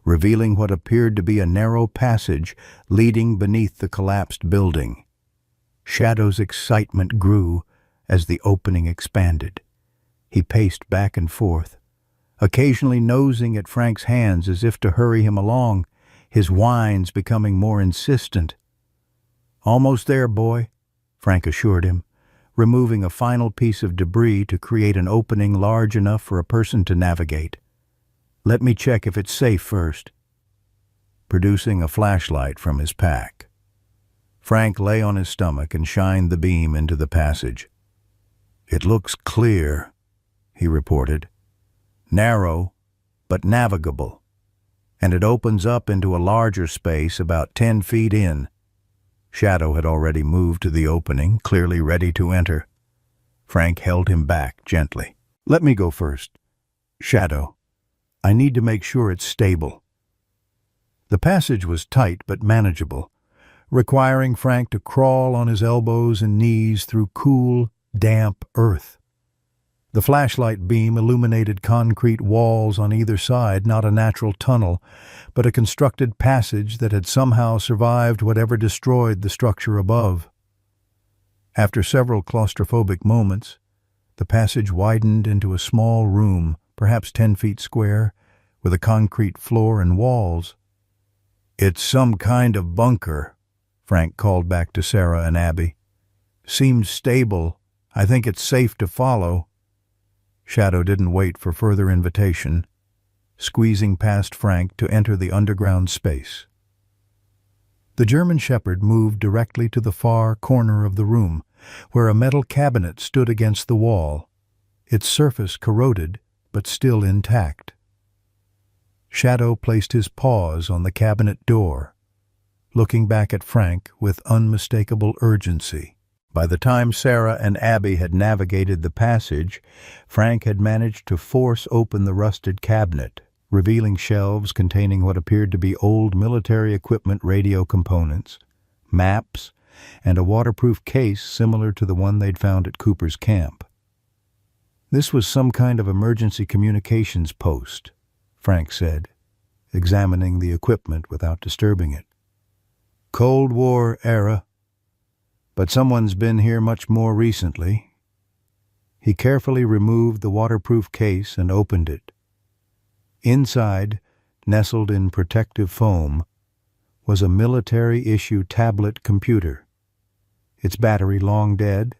revealing what appeared to be a narrow passage leading beneath the collapsed building. Shadow's excitement grew as the opening expanded. He paced back and forth, occasionally nosing at Frank's hands as if to hurry him along, his whines becoming more insistent. "Almost there, boy," Frank assured him, removing a final piece of debris to create an opening large enough for a person to navigate. "Let me check if it's safe first." Producing a flashlight from his pack, Frank lay on his stomach and shined the beam into the passage. "It looks clear," he reported. "Narrow, but navigable, and it opens up into a larger space about 10 feet in. Shadow had already moved to the opening, clearly ready to enter. Frank held him back gently. "Let me go first. Shadow, I need to make sure it's stable." The passage was tight but manageable, requiring Frank to crawl on his elbows and knees through cool, damp earth. The flashlight beam illuminated concrete walls on either side, not a natural tunnel, but a constructed passage that had somehow survived whatever destroyed the structure above. After several claustrophobic moments, the passage widened into a small room, perhaps 10 feet square, with a concrete floor and walls. "It's some kind of bunker," Frank called back to Sarah and Abby. "Seems stable. I think it's safe to follow." Shadow didn't wait for further invitation, squeezing past Frank to enter the underground space. The German Shepherd moved directly to the far corner of the room, where a metal cabinet stood against the wall, its surface corroded but still intact. Shadow placed his paws on the cabinet door, looking back at Frank with unmistakable urgency. By the time Sarah and Abby had navigated the passage, Frank had managed to force open the rusted cabinet, revealing shelves containing what appeared to be old military equipment radio components, maps, and a waterproof case similar to the one they'd found at Cooper's camp. "This was some kind of emergency communications post," Frank said, examining the equipment without disturbing it. "Cold War era. But someone's been here much more recently." He carefully removed the waterproof case and opened it. Inside, nestled in protective foam, was a military-issue tablet computer, its battery long dead,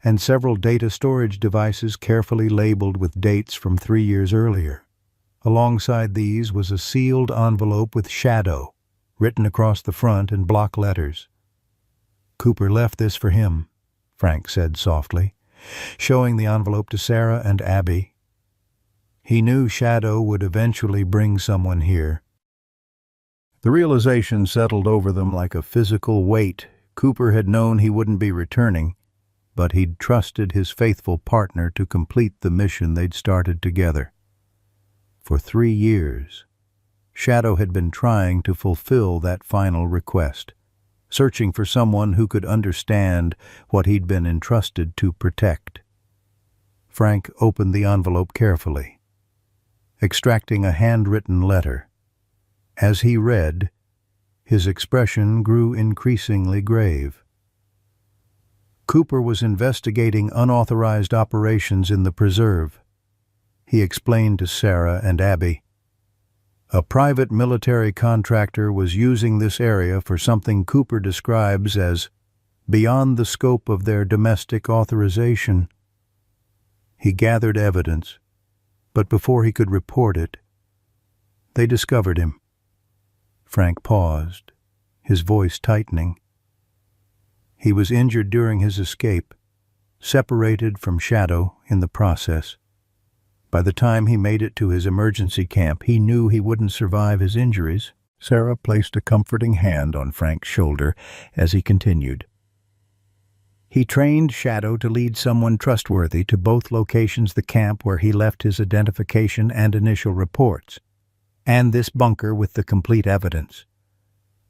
and several data storage devices carefully labeled with dates from 3 years earlier. Alongside these was a sealed envelope with "Shadow" written across the front in block letters. "Cooper left this for him," Frank said softly, showing the envelope to Sarah and Abby. "He knew Shadow would eventually bring someone here." The realization settled over them like a physical weight. Cooper had known he wouldn't be returning, but he'd trusted his faithful partner to complete the mission they'd started together. For 3 years, Shadow had been trying to fulfill that final request, searching for someone who could understand what he'd been entrusted to protect. Frank opened the envelope carefully, extracting a handwritten letter. As he read, his expression grew increasingly grave. Cooper was investigating unauthorized operations in the preserve. He explained to Sarah and Abby. A private military contractor was using this area for something Cooper describes as beyond the scope of their domestic authorization. He gathered evidence, but before he could report it, they discovered him. Frank paused, his voice tightening. He was injured during his escape, separated from Shadow in the process. By the time he made it to his emergency camp, he knew he wouldn't survive his injuries. Sarah placed a comforting hand on Frank's shoulder as he continued. He trained Shadow to lead someone trustworthy to both locations, the camp where he left his identification and initial reports, and this bunker with the complete evidence.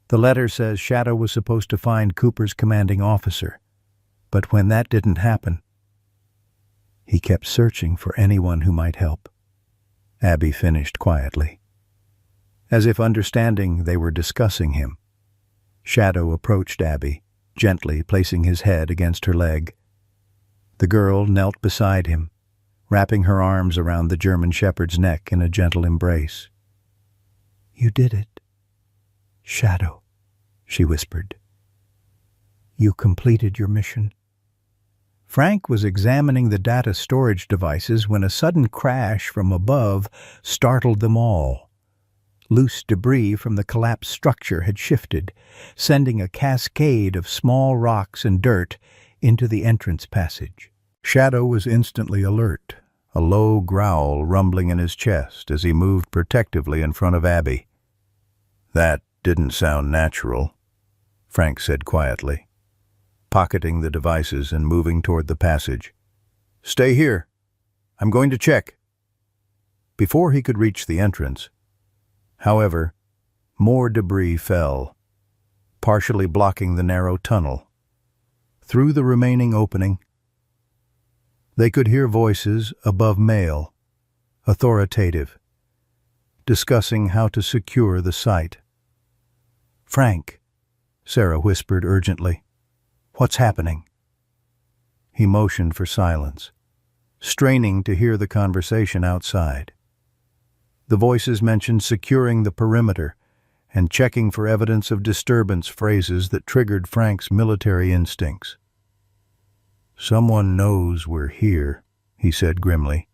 The letter says Shadow was supposed to find Cooper's commanding officer, but when that didn't happen, he kept searching for anyone who might help. Abby finished quietly, as if understanding they were discussing him. Shadow approached Abby, gently placing his head against her leg. The girl knelt beside him, wrapping her arms around the German Shepherd's neck in a gentle embrace. "You did it, Shadow," she whispered. "You completed your mission." Frank was examining the data storage devices when a sudden crash from above startled them all. Loose debris from the collapsed structure had shifted, sending a cascade of small rocks and dirt into the entrance passage. Shadow was instantly alert, a low growl rumbling in his chest as he moved protectively in front of Abby. "That didn't sound natural," Frank said quietly, pocketing the devices and moving toward the passage. "Stay here. I'm going to check." Before he could reach the entrance, however, more debris fell, partially blocking the narrow tunnel. Through the remaining opening, they could hear voices above male, authoritative, discussing how to secure the site. "Frank," Sarah whispered urgently, "what's happening?" He motioned for silence, straining to hear the conversation outside. The voices mentioned securing the perimeter and checking for evidence of disturbance, phrases that triggered Frank's military instincts. "Someone knows we're here," he said grimly.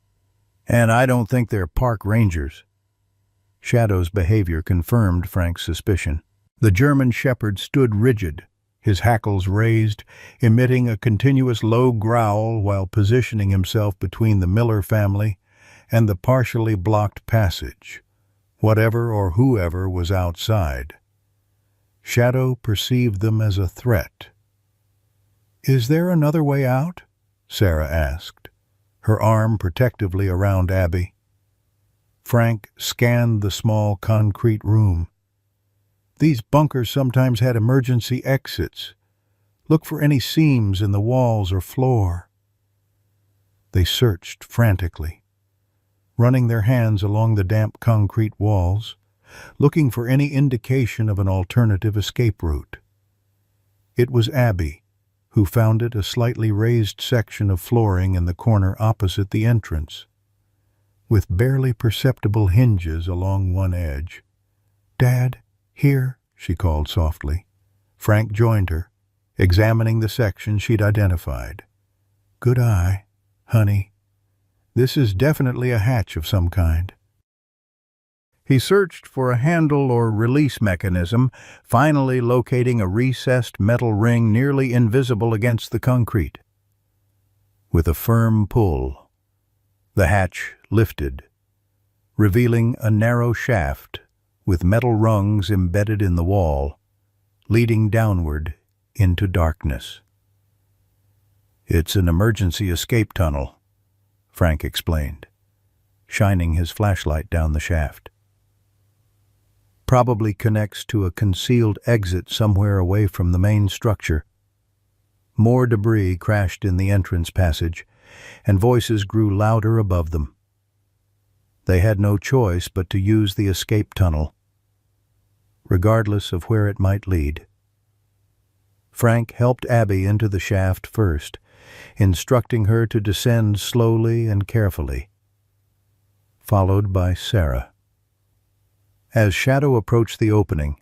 "And I don't think they're park rangers." Shadow's behavior confirmed Frank's suspicion. The German shepherd stood rigid, his hackles raised, emitting a continuous low growl while positioning himself between the Miller family and the partially blocked passage, whatever or whoever was outside. Shadow perceived them as a threat. "Is there another way out?" Sarah asked, her arm protectively around Abby. Frank scanned the small concrete room. "These bunkers sometimes had emergency exits. Look for any seams in the walls or floor." They searched frantically, running their hands along the damp concrete walls, looking for any indication of an alternative escape route. It was Abby who found a slightly raised section of flooring in the corner opposite the entrance, with barely perceptible hinges along one edge. "Dad, here," she called softly. Frank joined her, examining the section she'd identified. "Good eye, honey. This is definitely a hatch of some kind." He searched for a handle or release mechanism, finally locating a recessed metal ring nearly invisible against the concrete. With a firm pull, the hatch lifted, revealing a narrow shaft with metal rungs embedded in the wall, leading downward into darkness. "It's an emergency escape tunnel," Frank explained, shining his flashlight down the shaft. "Probably connects to a concealed exit somewhere away from the main structure." More debris crashed in the entrance passage, and voices grew louder above them. They had no choice but to use the escape tunnel, regardless of where it might lead. Frank helped Abby into the shaft first, instructing her to descend slowly and carefully, followed by Sarah. As Shadow approached the opening,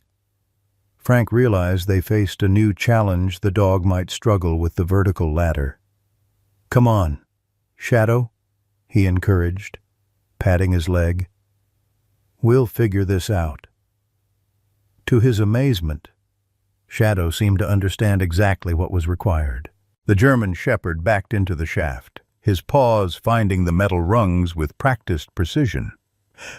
Frank realized they faced a new challenge. The dog might struggle with the vertical ladder. "Come on, Shadow," he encouraged, patting his leg. "We'll figure this out." To his amazement, Shadow seemed to understand exactly what was required. The German shepherd backed into the shaft, his paws finding the metal rungs with practiced precision.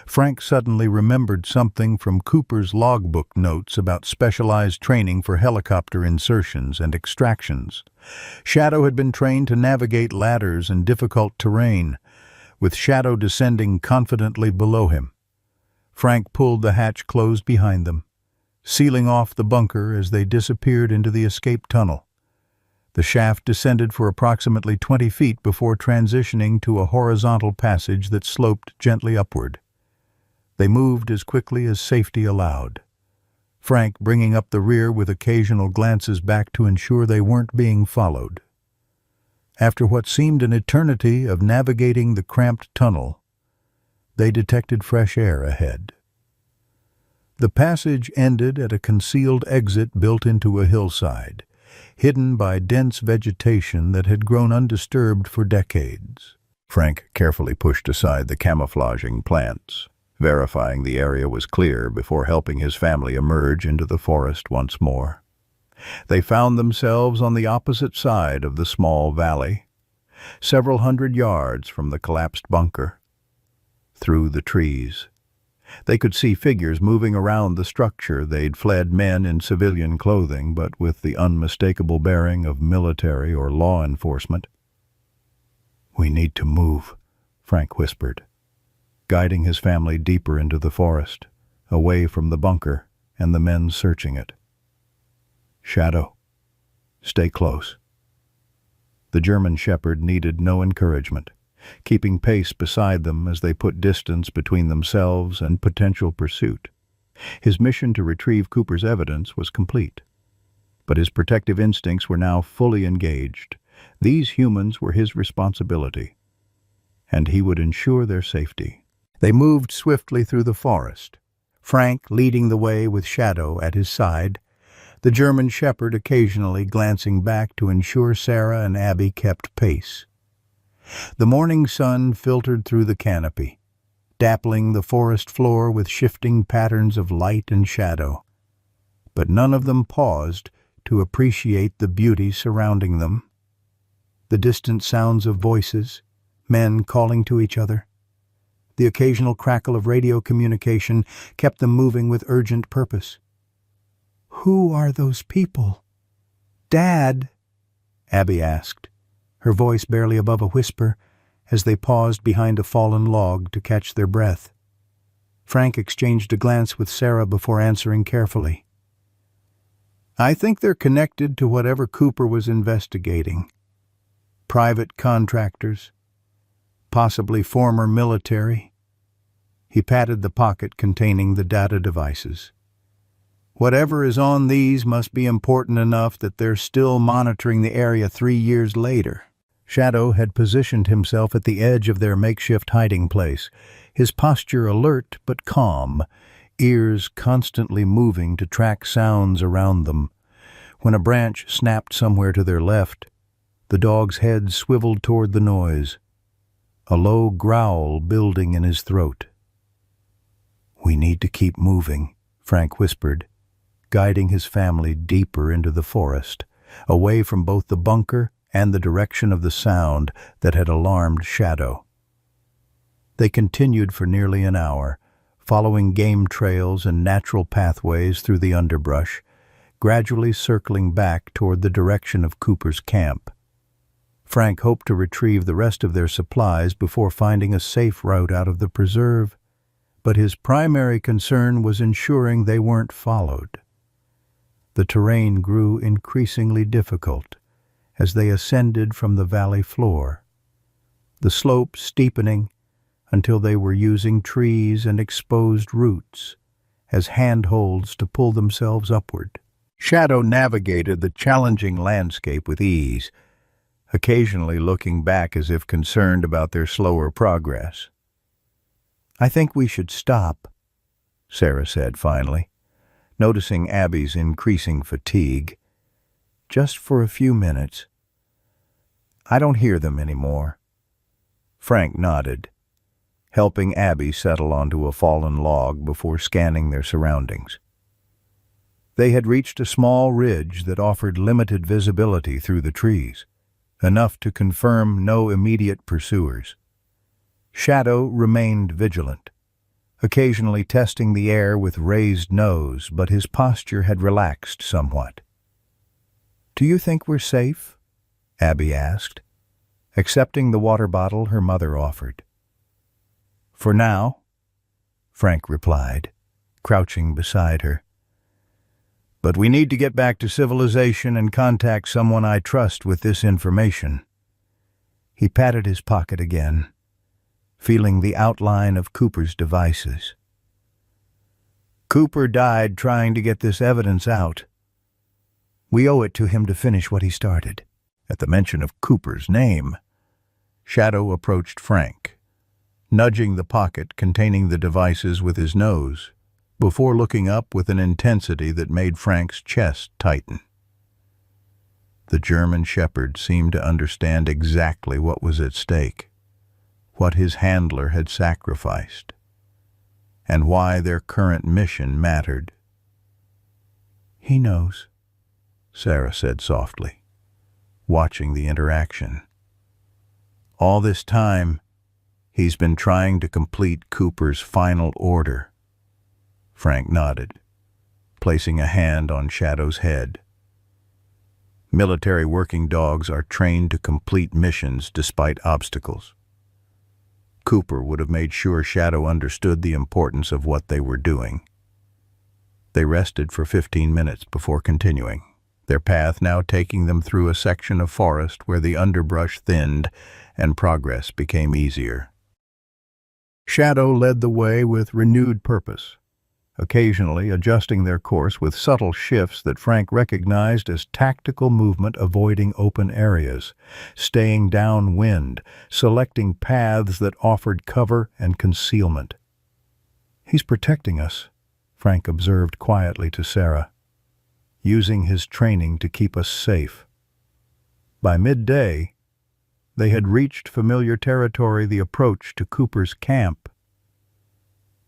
Frank suddenly remembered something from Cooper's logbook notes about specialized training for helicopter insertions and extractions. Shadow had been trained to navigate ladders in difficult terrain, with Shadow descending confidently below him. Frank pulled the hatch closed behind them, sealing off the bunker as they disappeared into the escape tunnel. The shaft descended for approximately 20 feet before transitioning to a horizontal passage that sloped gently upward. They moved as quickly as safety allowed, Frank bringing up the rear with occasional glances back to ensure they weren't being followed. After what seemed an eternity of navigating the cramped tunnel, they detected fresh air ahead. The passage ended at a concealed exit built into a hillside, hidden by dense vegetation that had grown undisturbed for decades. Frank carefully pushed aside the camouflaging plants, verifying the area was clear before helping his family emerge into the forest once more. They found themselves on the opposite side of the small valley. several hundred yards from the collapsed bunker. Through the trees, they could see figures moving around the structure. They'd fled, men in civilian clothing, but with the unmistakable bearing of military or law enforcement. "We need to move," Frank whispered, guiding his family deeper into the forest, away from the bunker and the men searching it. "Shadow, stay close." The German shepherd needed no encouragement, keeping pace beside them as they put distance between themselves and potential pursuit. His mission to retrieve Cooper's evidence was complete, but his protective instincts were now fully engaged. These humans were his responsibility, and he would ensure their safety. They moved swiftly through the forest, Frank leading the way with Shadow at his side, the German shepherd occasionally glancing back to ensure Sarah and Abby kept pace. The morning sun filtered through the canopy, dappling the forest floor with shifting patterns of light and shadow. But none of them paused to appreciate the beauty surrounding them. The distant sounds of voices, men calling to each other, the occasional crackle of radio communication kept them moving with urgent purpose. "Who are those people?" "Dad?" Abby asked, her voice barely above a whisper, as they paused behind a fallen log to catch their breath. Frank exchanged a glance with Sarah before answering carefully. "I think they're connected to whatever Cooper was investigating. Private contractors, possibly former military." He patted the pocket containing the data devices. "Whatever is on these must be important enough that they're still monitoring the area 3 years later." Shadow had positioned himself at the edge of their makeshift hiding place, his posture alert but calm, ears constantly moving to track sounds around them. When a branch snapped somewhere to their left, the dog's head swiveled toward the noise, a low growl building in his throat. "We need to keep moving," Frank whispered, guiding his family deeper into the forest, away from both the bunker and the direction of the sound that had alarmed Shadow. They continued for nearly an hour, following game trails and natural pathways through the underbrush, gradually circling back toward the direction of Cooper's camp. Frank hoped to retrieve the rest of their supplies before finding a safe route out of the preserve, but his primary concern was ensuring they weren't followed. The terrain grew increasingly difficult as they ascended from the valley floor, the slope steepening until they were using trees and exposed roots as handholds to pull themselves upward. Shadow navigated the challenging landscape with ease, occasionally looking back as if concerned about their slower progress. "I think we should stop," Sarah said finally, noticing Abby's increasing fatigue. "Just for a few minutes. I don't hear them anymore." Frank nodded, helping Abby settle onto a fallen log before scanning their surroundings. They had reached a small ridge that offered limited visibility through the trees, enough to confirm no immediate pursuers. Shadow remained vigilant, occasionally testing the air with raised nose, but his posture had relaxed somewhat. "Do you think we're safe?" Abby asked, accepting the water bottle her mother offered. "For now," Frank replied, crouching beside her. "But we need to get back to civilization and contact someone I trust with this information." He patted his pocket again, feeling the outline of Cooper's devices. "Cooper died trying to get this evidence out. We owe it to him to finish what he started." At the mention of Cooper's name, Shadow approached Frank, nudging the pocket containing the devices with his nose, before looking up with an intensity that made Frank's chest tighten. The German shepherd seemed to understand exactly what was at stake, what his handler had sacrificed, and why their current mission mattered. "He knows," Sarah said softly, watching the interaction. All this time, he's been trying to complete Cooper's final order. Frank nodded, placing a hand on Shadow's head. Military working dogs are trained to complete missions despite obstacles. Cooper would have made sure Shadow understood the importance of what they were doing. They rested for 15 minutes before continuing, their path now taking them through a section of forest where the underbrush thinned and progress became easier. Shadow led the way with renewed purpose, occasionally adjusting their course with subtle shifts that Frank recognized as tactical movement, avoiding open areas, staying downwind, selecting paths that offered cover and concealment. "He's protecting us," Frank observed quietly to Sarah, "using his training to keep us safe." By midday, they had reached familiar territory, the approach to Cooper's camp.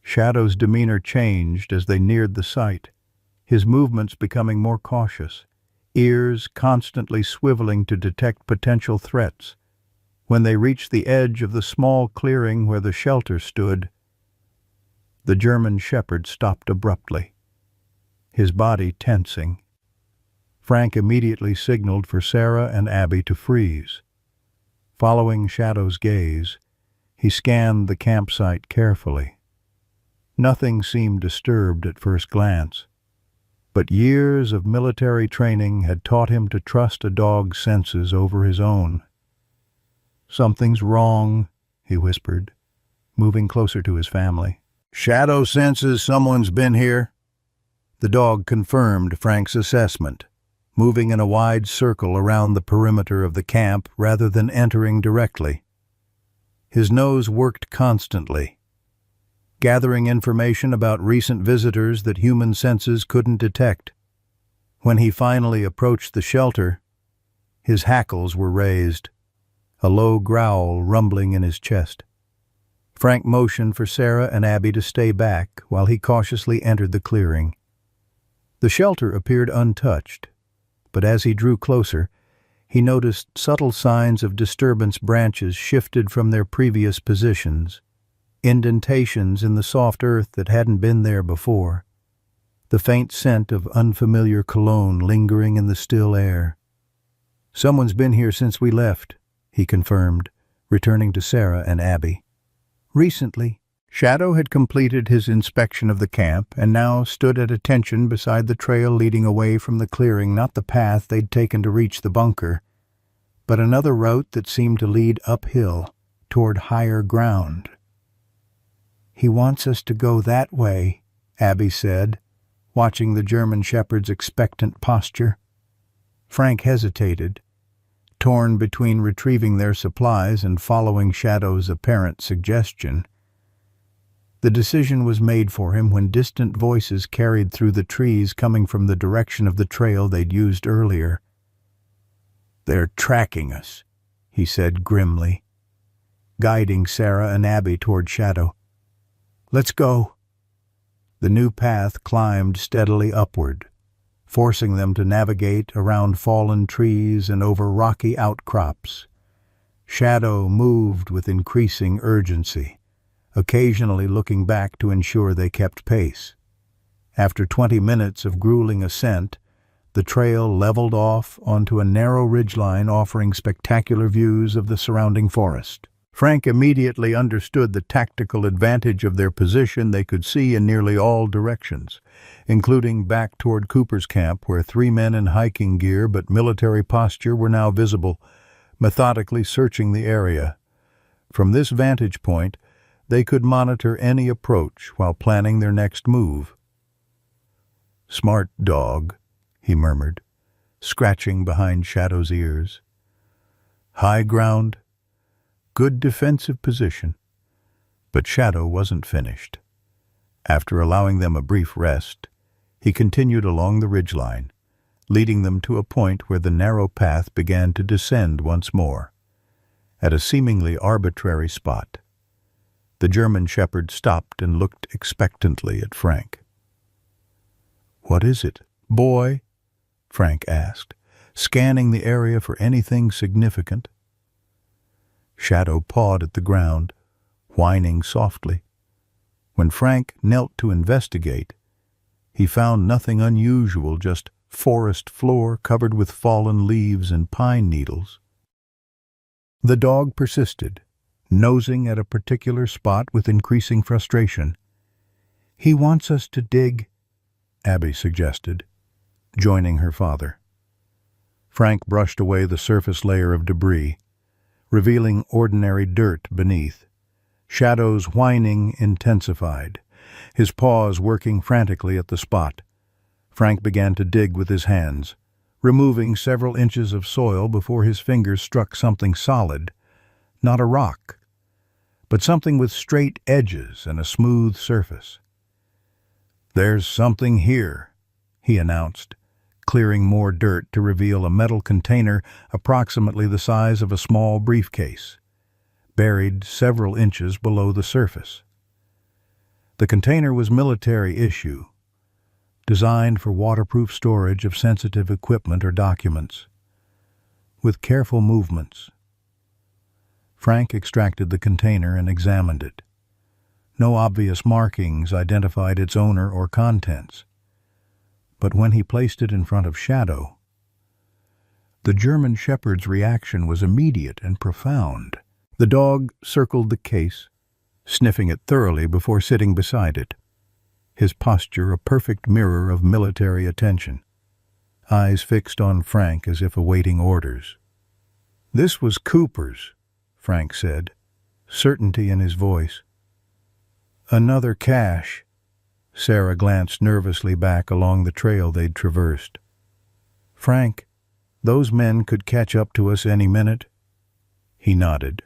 Shadow's demeanor changed as they neared the site, his movements becoming more cautious, ears constantly swiveling to detect potential threats. When they reached the edge of the small clearing where the shelter stood, the German shepherd stopped abruptly, his body tensing. Frank immediately signaled for Sarah and Abby to freeze. Following Shadow's gaze, he scanned the campsite carefully. Nothing seemed disturbed at first glance, but years of military training had taught him to trust a dog's senses over his own. "Something's wrong," he whispered, moving closer to his family. "Shadow senses someone's been here." The dog confirmed Frank's assessment, moving in a wide circle around the perimeter of the camp rather than entering directly. His nose worked constantly, gathering information about recent visitors that human senses couldn't detect. When he finally approached the shelter, his hackles were raised, a low growl rumbling in his chest. Frank motioned for Sarah and Abby to stay back while he cautiously entered the clearing. The shelter appeared untouched, but as he drew closer, he noticed subtle signs of disturbance. Branches shifted from their previous positions, indentations in the soft earth that hadn't been there before, the faint scent of unfamiliar cologne lingering in the still air. "Someone's been here since we left," he confirmed, returning to Sarah and Abby. Recently, Shadow had completed his inspection of the camp and now stood at attention beside the trail leading away from the clearing, not the path they'd taken to reach the bunker, but another route that seemed to lead uphill toward higher ground. "He wants us to go that way," Abby said, watching the German shepherd's expectant posture. Frank hesitated, torn between retrieving their supplies and following Shadow's apparent suggestion. The decision was made for him when distant voices carried through the trees coming from the direction of the trail they'd used earlier. "They're tracking us," he said grimly, guiding Sarah and Abby toward Shadow. "Let's go." The new path climbed steadily upward, forcing them to navigate around fallen trees and over rocky outcrops. Shadow moved with increasing urgency, occasionally looking back to ensure they kept pace. After 20 minutes of grueling ascent, the trail leveled off onto a narrow ridgeline offering spectacular views of the surrounding forest. Frank immediately understood the tactical advantage of their position. They could see in nearly all directions, including back toward Cooper's camp, where 3 men in hiking gear but military posture were now visible, methodically searching the area. From this vantage point, they could monitor any approach while planning their next move. "Smart dog," he murmured, scratching behind Shadow's ears. "High ground, good defensive position." But Shadow wasn't finished. After allowing them a brief rest, he continued along the ridgeline, leading them to a point where the narrow path began to descend once more. At a seemingly arbitrary spot, the German shepherd stopped and looked expectantly at Frank. "What is it, boy?" Frank asked, scanning the area for anything significant. Shadow pawed at the ground, whining softly. When Frank knelt to investigate, he found nothing unusual, just forest floor covered with fallen leaves and pine needles. The dog persisted, nosing at a particular spot with increasing frustration. "He wants us to dig," Abby suggested, joining her father. Frank brushed away the surface layer of debris, revealing ordinary dirt beneath. Shadow's whining intensified, his paws working frantically at the spot. Frank began to dig with his hands, removing several inches of soil before his fingers struck something solid, not a rock, but something with straight edges and a smooth surface. "There's something here," he announced, clearing more dirt to reveal a metal container approximately the size of a small briefcase, buried several inches below the surface. The container was military issue, designed for waterproof storage of sensitive equipment or documents. With careful movements, Frank extracted the container and examined it. No obvious markings identified its owner or contents. But when he placed it in front of Shadow, the German Shepherd's reaction was immediate and profound. The dog circled the case, sniffing it thoroughly before sitting beside it, his posture a perfect mirror of military attention, eyes fixed on Frank as if awaiting orders. "This was Cooper's," Frank said, certainty in his voice. "Another cache." Sarah glanced nervously back along the trail they'd traversed. "Frank, those men could catch up to us any minute." He nodded,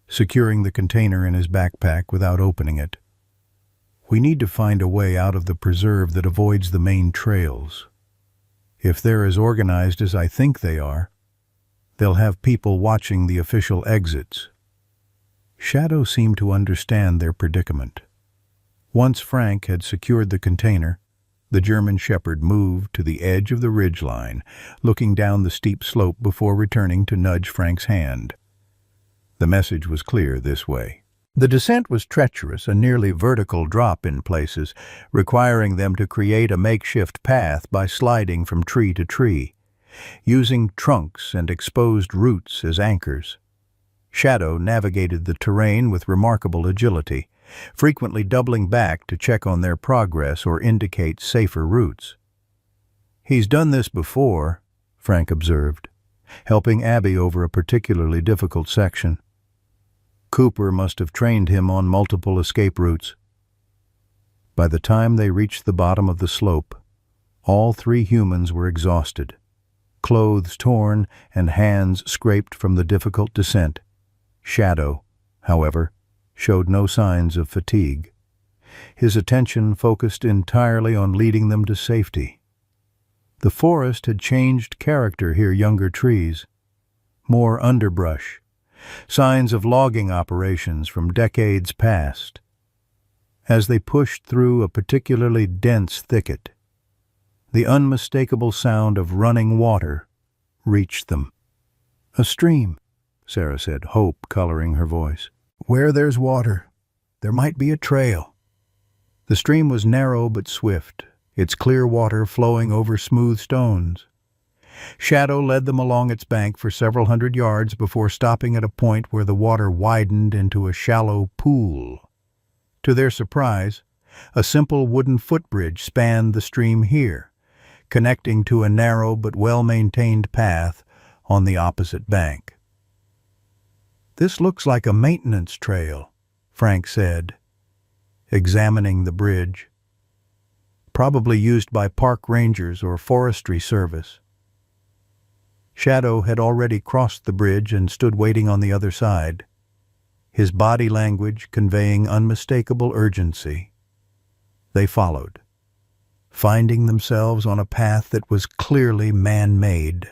securing the container in his backpack without opening it. "We need to find a way out of the preserve that avoids the main trails. If they're as organized as I think they are, they'll have people watching the official exits." Shadow seemed to understand their predicament. Once Frank had secured the container, the German Shepherd moved to the edge of the ridgeline, looking down the steep slope before returning to nudge Frank's hand. The message was clear this way. The descent was treacherous, a nearly vertical drop in places, requiring them to create a makeshift path by sliding from tree to tree, using trunks and exposed roots as anchors. Shadow navigated the terrain with remarkable agility, frequently doubling back to check on their progress or indicate safer routes. "He's done this before," Frank observed, helping Abby over a particularly difficult section. "Cooper must have trained him on multiple escape routes." By the time they reached the bottom of the slope, all three humans were exhausted, clothes torn and hands scraped from the difficult descent. Shadow, however, showed no signs of fatigue. His attention focused entirely on leading them to safety. The forest had changed character here, younger trees, more underbrush, signs of logging operations from decades past. As they pushed through a particularly dense thicket, the unmistakable sound of running water reached them. "A stream," Sarah said, hope coloring her voice. "Where there's water, there might be a trail." The stream was narrow but swift, its clear water flowing over smooth stones. Shadow led them along its bank for several hundred yards before stopping at a point where the water widened into a shallow pool. To their surprise, a simple wooden footbridge spanned the stream here, connecting to a narrow but well-maintained path on the opposite bank. "This looks like a maintenance trail," Frank said, examining the bridge. "Probably used by park rangers or forestry service." Shadow had already crossed the bridge and stood waiting on the other side, his body language conveying unmistakable urgency. They followed, finding themselves on a path that was clearly man-made,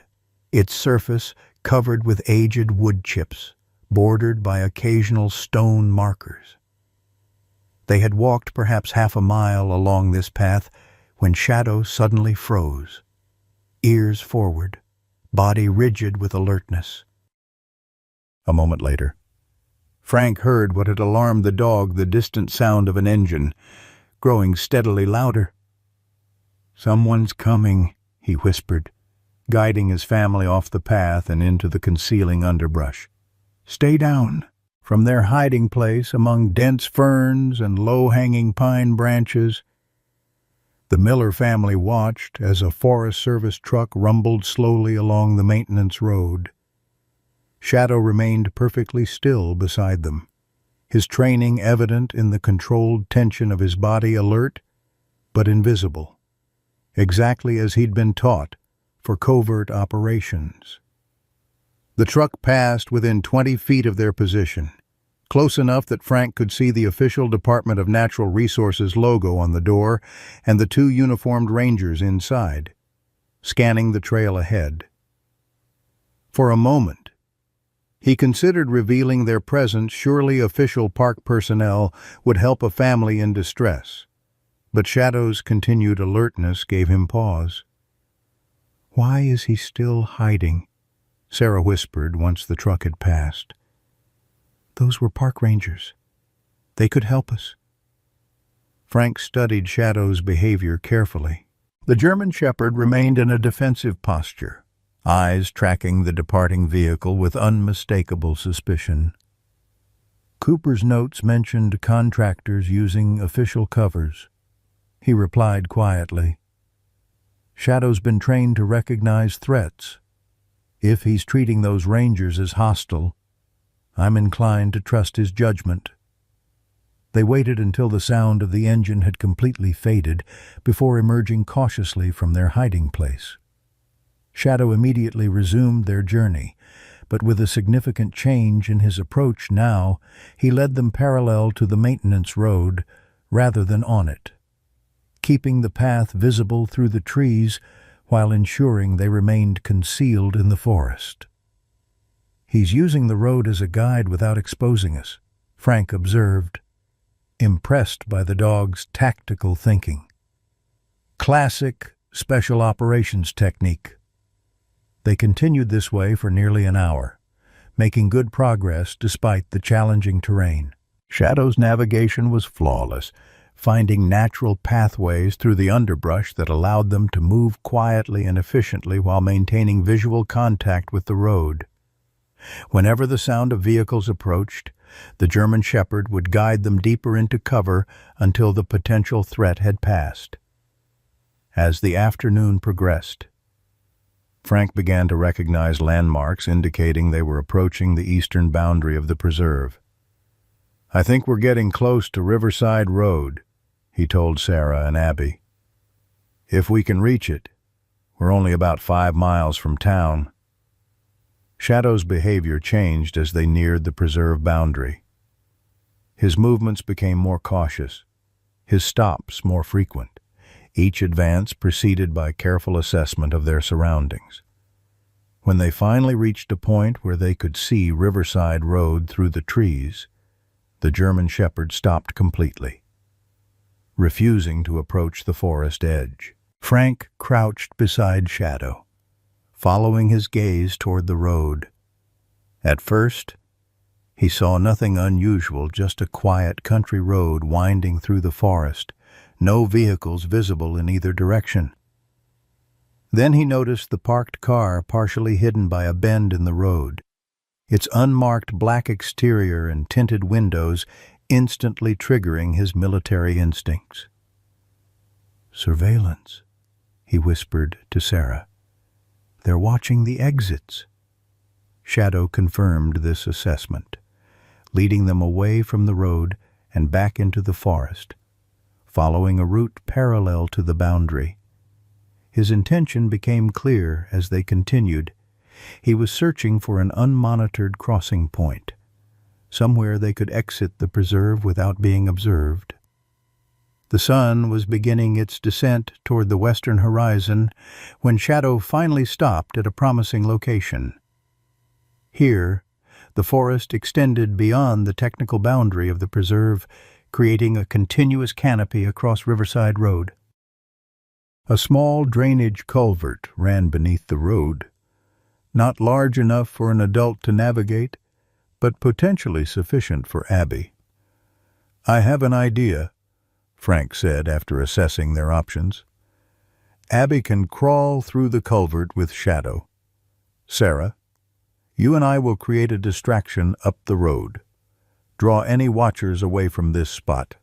its surface covered with aged wood chips, bordered by occasional stone markers. They had walked perhaps half a mile along this path when Shadow suddenly froze, ears forward, body rigid with alertness. A moment later, Frank heard what had alarmed the dog, the distant sound of an engine, growing steadily louder. "Someone's coming," he whispered, guiding his family off the path and into the concealing underbrush. "Stay down." From their hiding place among dense ferns and low-hanging pine branches, the Miller family watched as a Forest Service truck rumbled slowly along the maintenance road. Shadow remained perfectly still beside them, his training evident in the controlled tension of his body, alert but invisible, exactly as he'd been taught for covert operations. The truck passed within 20 feet of their position, close enough that Frank could see the official Department of Natural Resources logo on the door and the two uniformed rangers inside, scanning the trail ahead. For a moment, he considered revealing their presence. Surely official park personnel would help a family in distress, but Shadow's continued alertness gave him pause. "Why is he still hiding?" Sarah whispered once the truck had passed. "Those were park rangers. They could help us." Frank studied Shadow's behavior carefully. The German Shepherd remained in a defensive posture, eyes tracking the departing vehicle with unmistakable suspicion. Cooper's notes mentioned contractors using official covers. He replied quietly, "Shadow's been trained to recognize threats. If he's treating those rangers as hostile, I'm inclined to trust his judgment." They waited until the sound of the engine had completely faded before emerging cautiously from their hiding place. Shadow immediately resumed their journey, but with a significant change in his approach now, he led them parallel to the maintenance road rather than on it, keeping the path visible through the trees while ensuring they remained concealed in the forest. "He's using the road as a guide without exposing us," Frank observed, impressed by the dog's tactical thinking. Classic special operations technique. They continued this way for nearly an hour, making good progress despite the challenging terrain. Shadow's navigation was flawless, finding natural pathways through the underbrush that allowed them to move quietly and efficiently while maintaining visual contact with the road. Whenever the sound of vehicles approached, the German Shepherd would guide them deeper into cover until the potential threat had passed. As the afternoon progressed, Frank began to recognize landmarks indicating they were approaching the eastern boundary of the preserve. "I think we're getting close to Riverside Road," he told Sarah and Abby. "If we can reach it, we're only about 5 miles from town." Shadow's behavior changed as they neared the preserve boundary. His movements became more cautious, his stops more frequent, each advance preceded by careful assessment of their surroundings. When they finally reached a point where they could see Riverside Road through the trees, the German Shepherd stopped completely, refusing to approach the forest edge. Frank crouched beside Shadow, following his gaze toward the road. At first, he saw nothing unusual, just a quiet country road winding through the forest, no vehicles visible in either direction. Then he noticed the parked car partially hidden by a bend in the road, its unmarked black exterior and tinted windows instantly triggering his military instincts. "Surveillance," he whispered to Sarah. "They're watching the exits." Shadow confirmed this assessment, leading them away from the road and back into the forest, following a route parallel to the boundary. His intention became clear as they continued. He was searching for an unmonitored crossing point, somewhere they could exit the preserve without being observed. The sun was beginning its descent toward the western horizon when Shadow finally stopped at a promising location. Here, the forest extended beyond the technical boundary of the preserve, creating a continuous canopy across Riverside Road. A small drainage culvert ran beneath the road, not large enough for an adult to navigate, but potentially sufficient for Abby. "I have an idea," Frank said after assessing their options. "Abby can crawl through the culvert with Shadow. Sarah, you and I will create a distraction up the road. Draw any watchers away from this spot.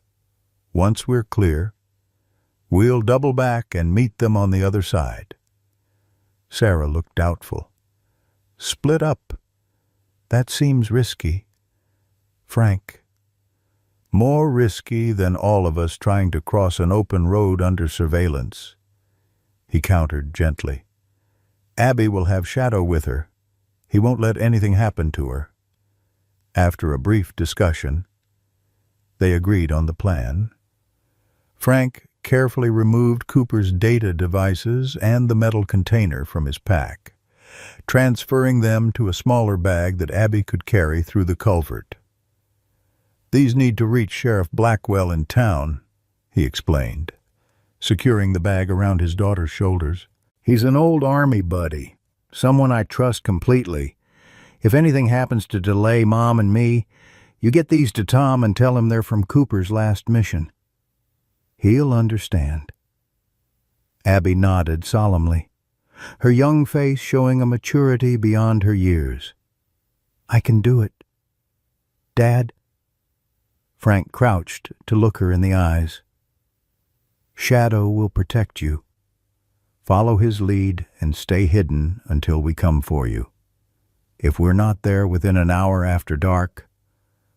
Once we're clear, we'll double back and meet them on the other side." Sarah looked doubtful. "Split up? That seems risky." "Frank, more risky than all of us trying to cross an open road under surveillance," he countered gently. "Abby will have Shadow with her. He won't let anything happen to her." After a brief discussion, they agreed on the plan. Frank carefully removed Cooper's data devices and the metal container from his pack, transferring them to a smaller bag that Abby could carry through the culvert. "These need to reach Sheriff Blackwell in town," he explained, securing the bag around his daughter's shoulders. "He's an old Army buddy, someone I trust completely. If anything happens to delay Mom and me, you get these to Tom and tell him they're from Cooper's last mission. He'll understand." Abby nodded solemnly, her young face showing a maturity beyond her years. "I can do it. Dad?" Frank crouched to look her in the eyes. "Shadow will protect you. Follow his lead and stay hidden until we come for you. If we're not there within an hour after dark,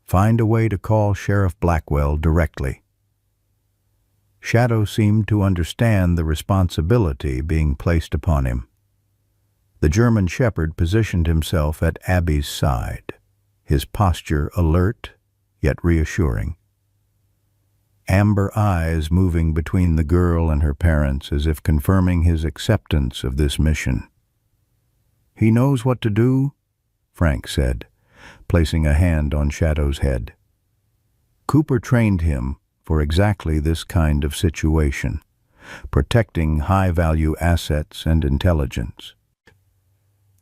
find a way to call Sheriff Blackwell directly." Shadow seemed to understand the responsibility being placed upon him. The German shepherd positioned himself at Abby's side, his posture alert yet reassuring. Amber eyes moving between the girl and her parents as if confirming his acceptance of this mission. "He knows what to do," Frank said, placing a hand on Shadow's head. "Cooper trained him for exactly this kind of situation, protecting high-value assets and intelligence."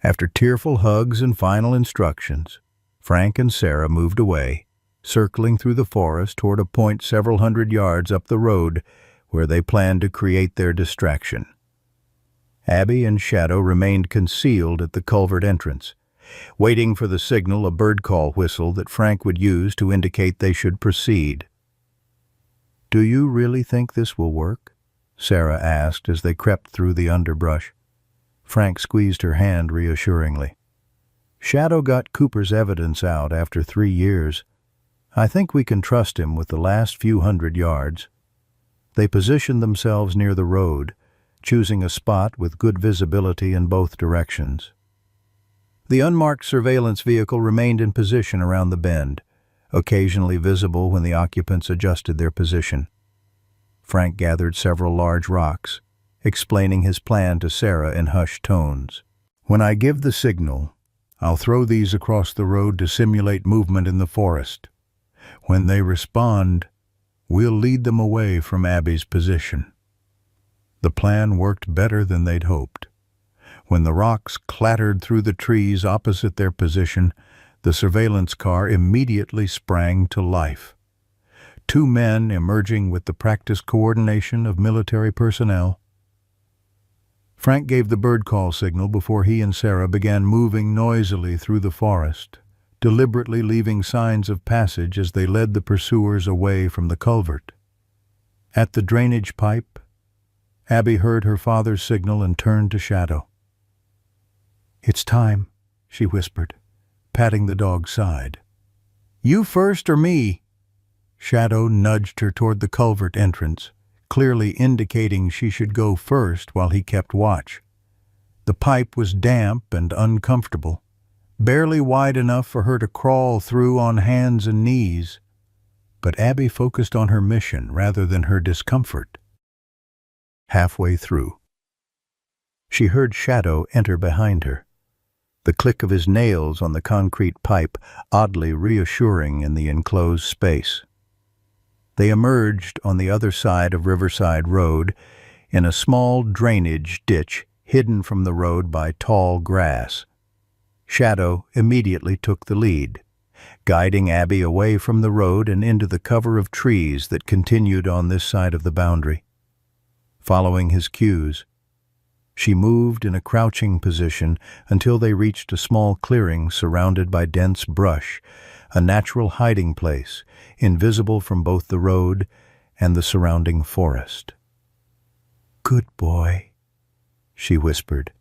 After tearful hugs and final instructions, Frank and Sarah moved away, circling through the forest toward a point several hundred yards up the road where they planned to create their distraction. Abby and Shadow remained concealed at the culvert entrance, waiting for the signal, a bird call whistle that Frank would use to indicate they should proceed. "Do you really think this will work?" Sarah asked as they crept through the underbrush. Frank squeezed her hand reassuringly. "Shadow got Cooper's evidence out after 3 years. I think we can trust him with the last few hundred yards." They positioned themselves near the road, choosing a spot with good visibility in both directions. The unmarked surveillance vehicle remained in position around the bend, occasionally visible when the occupants adjusted their position. Frank gathered several large rocks, explaining his plan to Sarah in hushed tones. "When I give the signal, I'll throw these across the road to simulate movement in the forest. When they respond, we'll lead them away from Abby's position." The plan worked better than they'd hoped. When the rocks clattered through the trees opposite their position, the surveillance car immediately sprang to life. 2 men emerging with the practiced coordination of military personnel. Frank gave the bird call signal before he and Sarah began moving noisily through the forest, deliberately leaving signs of passage as they led the pursuers away from the culvert. At the drainage pipe, Abby heard her father's signal and turned to Shadow. "It's time," she whispered, patting the dog's side. "You first or me?" Shadow nudged her toward the culvert entrance, clearly indicating she should go first while he kept watch. The pipe was damp and uncomfortable, barely wide enough for her to crawl through on hands and knees. But Abby focused on her mission rather than her discomfort. Halfway through, she heard Shadow enter behind her, the click of his nails on the concrete pipe oddly reassuring in the enclosed space. They emerged on the other side of Riverside Road in a small drainage ditch hidden from the road by tall grass. Shadow immediately took the lead, guiding Abby away from the road and into the cover of trees that continued on this side of the boundary. Following his cues, she moved in a crouching position until they reached a small clearing surrounded by dense brush, a natural hiding place, invisible from both the road and the surrounding forest. "Good boy," she whispered,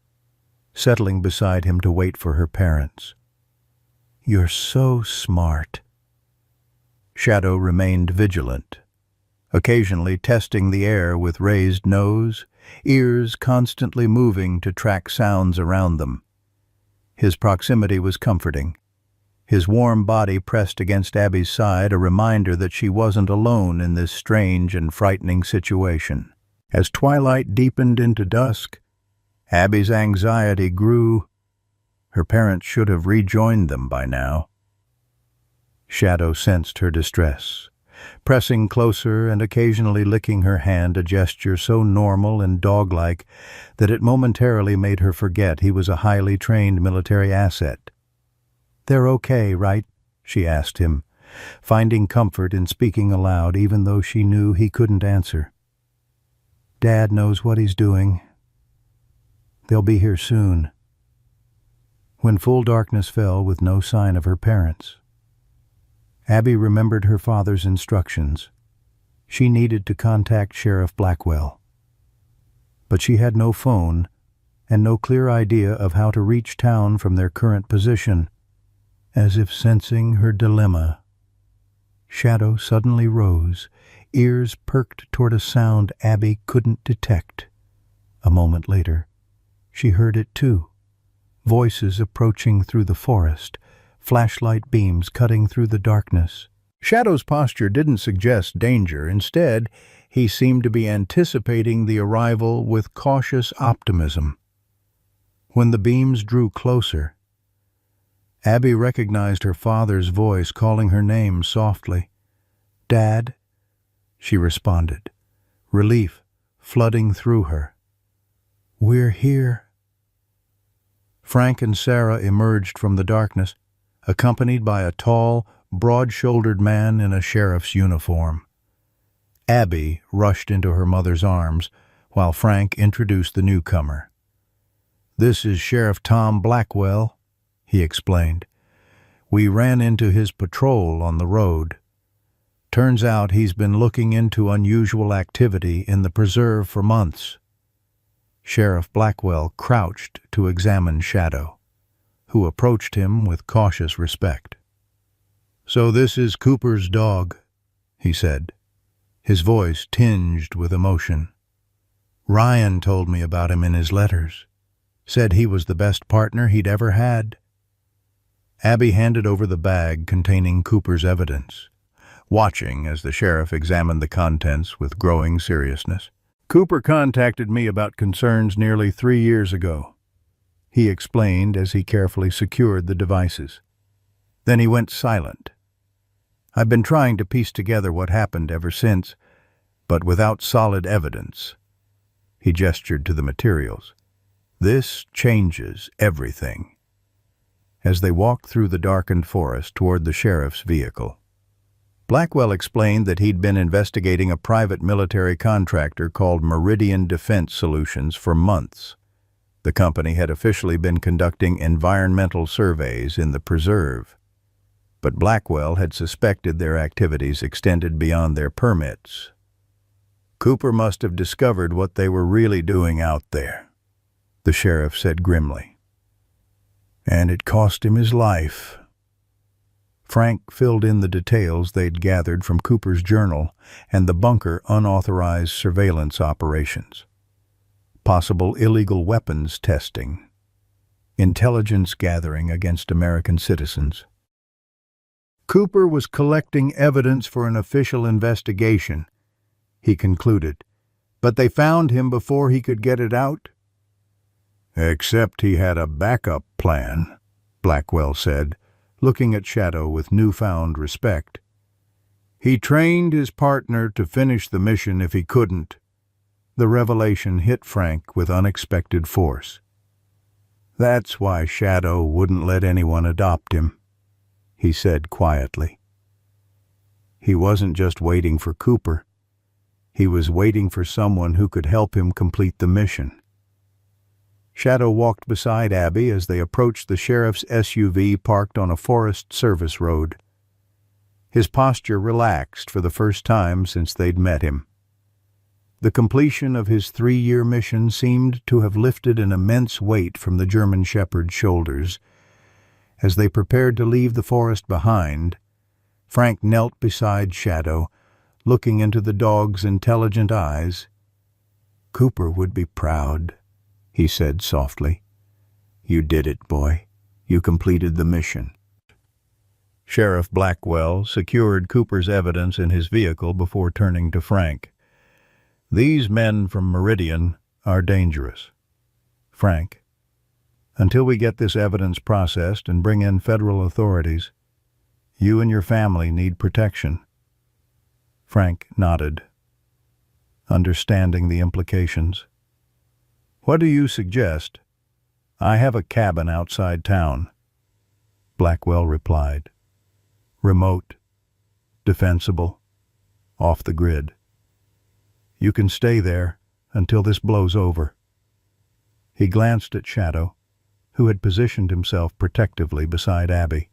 settling beside him to wait for her parents. "You're so smart." Shadow remained vigilant, occasionally testing the air with raised nose, ears constantly moving to track sounds around them. His proximity was comforting. His warm body pressed against Abby's side, a reminder that she wasn't alone in this strange and frightening situation. As twilight deepened into dusk, Abby's anxiety grew. Her parents should have rejoined them by now. Shadow sensed her distress, pressing closer and occasionally licking her hand, a gesture so normal and dog-like that it momentarily made her forget he was a highly trained military asset. "They're okay, right?" she asked him, finding comfort in speaking aloud even though she knew he couldn't answer. "Dad knows what he's doing. They'll be here soon." When full darkness fell with no sign of her parents, Abby remembered her father's instructions. She needed to contact Sheriff Blackwell. But she had no phone and no clear idea of how to reach town from their current position. As if sensing her dilemma, Shadow suddenly rose, ears perked toward a sound Abby couldn't detect. A moment later, she heard it too. Voices approaching through the forest, flashlight beams cutting through the darkness. Shadow's posture didn't suggest danger. Instead, he seemed to be anticipating the arrival with cautious optimism. When the beams drew closer, Abby recognized her father's voice calling her name softly. "Dad," she responded, relief flooding through her. "We're here." Frank and Sarah emerged from the darkness, accompanied by a tall, broad-shouldered man in a sheriff's uniform. Abby rushed into her mother's arms, while Frank introduced the newcomer. "This is Sheriff Tom Blackwell," he explained. "We ran into his patrol on the road. Turns out he's been looking into unusual activity in the preserve for months." Sheriff Blackwell crouched to examine Shadow, who approached him with cautious respect. "So this is Cooper's dog," he said, his voice tinged with emotion. "Ryan told me about him in his letters. Said he was the best partner he'd ever had." Abby handed over the bag containing Cooper's evidence, watching as the sheriff examined the contents with growing seriousness. "Cooper contacted me about concerns nearly 3 years ago," he explained as he carefully secured the devices. Then he went silent. "I've been trying to piece together what happened ever since, but without solid evidence." He gestured to the materials. "This changes everything." As they walked through the darkened forest toward the sheriff's vehicle, Blackwell explained that he'd been investigating a private military contractor called Meridian Defense Solutions for months. The company had officially been conducting environmental surveys in the preserve, but Blackwell had suspected their activities extended beyond their permits. "Cooper must have discovered what they were really doing out there," the sheriff said grimly. "And it cost him his life." Frank filled in the details they'd gathered from Cooper's journal and the bunker unauthorized surveillance operations. Possible illegal weapons testing. Intelligence gathering against American citizens. Cooper was collecting evidence for an official investigation, he concluded, but they found him before he could get it out. "Except he had a backup plan," Blackwell said, looking at Shadow with newfound respect. "He trained his partner to finish the mission if he couldn't." The revelation hit Frank with unexpected force. "That's why Shadow wouldn't let anyone adopt him," he said quietly. He wasn't just waiting for Cooper. He was waiting for someone who could help him complete the mission. Shadow walked beside Abby as they approached the sheriff's SUV parked on a Forest Service road. His posture relaxed for the first time since they'd met him. The completion of his 3-year mission seemed to have lifted an immense weight from the German shepherd's shoulders. As they prepared to leave the forest behind, Frank knelt beside Shadow, looking into the dog's intelligent eyes. "Cooper would be proud," he said softly. "You did it, boy. You completed the mission." Sheriff Blackwell secured Cooper's evidence in his vehicle before turning to Frank. "These men from Meridian are dangerous. Frank, until we get this evidence processed and bring in federal authorities, you and your family need protection." Frank nodded, understanding the implications. "What do you suggest?" "I have a cabin outside town," Blackwell replied. "Remote, defensible, off the grid. You can stay there until this blows over." He glanced at Shadow, who had positioned himself protectively beside Abby.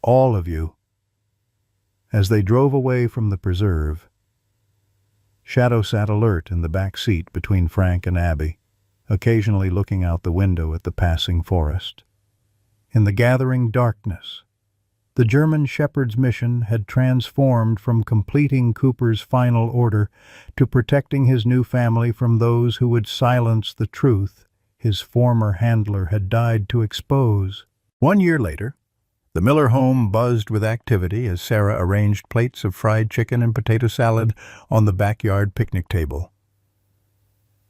"All of you." As they drove away from the preserve, Shadow sat alert in the back seat between Frank and Abby, occasionally looking out the window at the passing forest. In the gathering darkness, the German shepherd's mission had transformed from completing Cooper's final order to protecting his new family from those who would silence the truth his former handler had died to expose. 1 year later, the Miller home buzzed with activity as Sarah arranged plates of fried chicken and potato salad on the backyard picnic table.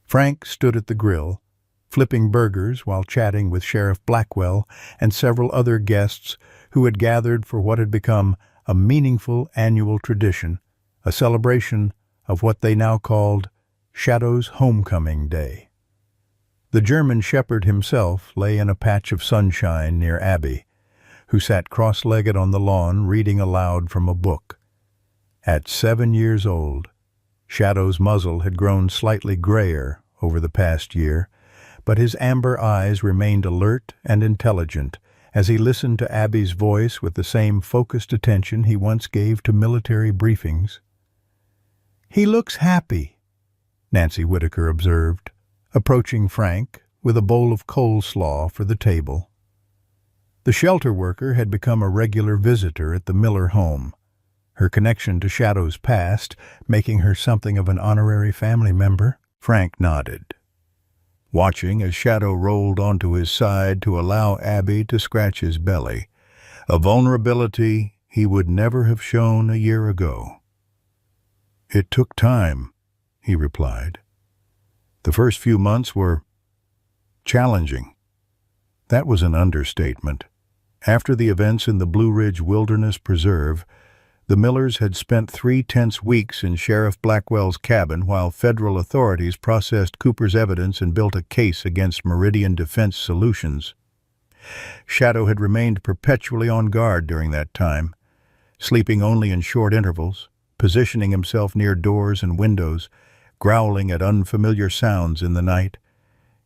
Frank stood at the grill, flipping burgers while chatting with Sheriff Blackwell and several other guests who had gathered for what had become a meaningful annual tradition, a celebration of what they now called Shadow's Homecoming Day. The German shepherd himself lay in a patch of sunshine near Abby, who sat cross-legged on the lawn reading aloud from a book. At 7 years old, Shadow's muzzle had grown slightly grayer over the past year, but his amber eyes remained alert and intelligent as he listened to Abby's voice with the same focused attention he once gave to military briefings. "He looks happy," Nancy Whitaker observed, approaching Frank with a bowl of coleslaw for the table. The shelter worker had become a regular visitor at the Miller home, her connection to Shadow's past making her something of an honorary family member. Frank nodded, watching as Shadow rolled onto his side to allow Abby to scratch his belly, a vulnerability he would never have shown a year ago. "It took time," he replied. "The first few months were challenging." That was an understatement. After the events in the Blue Ridge Wilderness Preserve, the Millers had spent 3 tense weeks in Sheriff Blackwell's cabin while federal authorities processed Cooper's evidence and built a case against Meridian Defense Solutions. Shadow had remained perpetually on guard during that time, sleeping only in short intervals, positioning himself near doors and windows, growling at unfamiliar sounds in the night.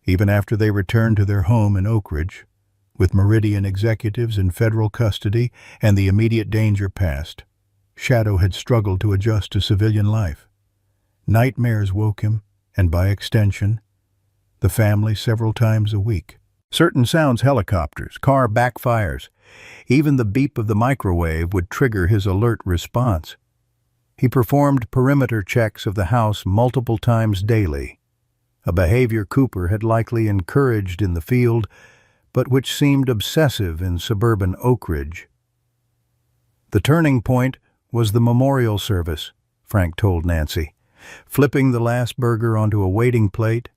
Even after they returned to their home in Oak Ridge, with Meridian executives in federal custody and the immediate danger past, Shadow had struggled to adjust to civilian life. Nightmares woke him, and by extension, the family several times a week. Certain sounds, helicopters, car backfires, even the beep of the microwave would trigger his alert response. He performed perimeter checks of the house multiple times daily, a behavior Cooper had likely encouraged in the field, but which seemed obsessive in suburban Oak Ridge. The turning point was the memorial service, Frank told Nancy, flipping the last burger onto a waiting plate.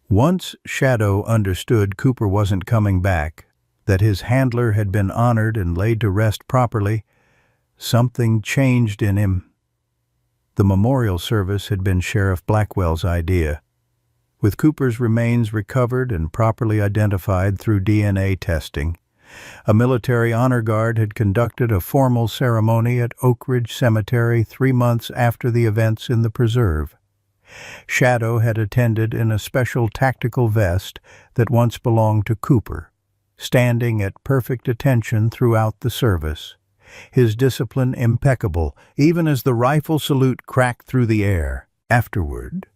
Once Shadow understood Cooper wasn't coming back, that his handler had been honored and laid to rest properly, something changed in him. The memorial service had been Sheriff Blackwell's idea. With Cooper's remains recovered and properly identified through DNA testing, A military honor guard had conducted a formal ceremony at Oak Ridge Cemetery 3 months after the events in the preserve. Shadow had attended in a special tactical vest that once belonged to Cooper, standing at perfect attention throughout the service, his discipline impeccable even as the rifle salute cracked through the air. Afterward,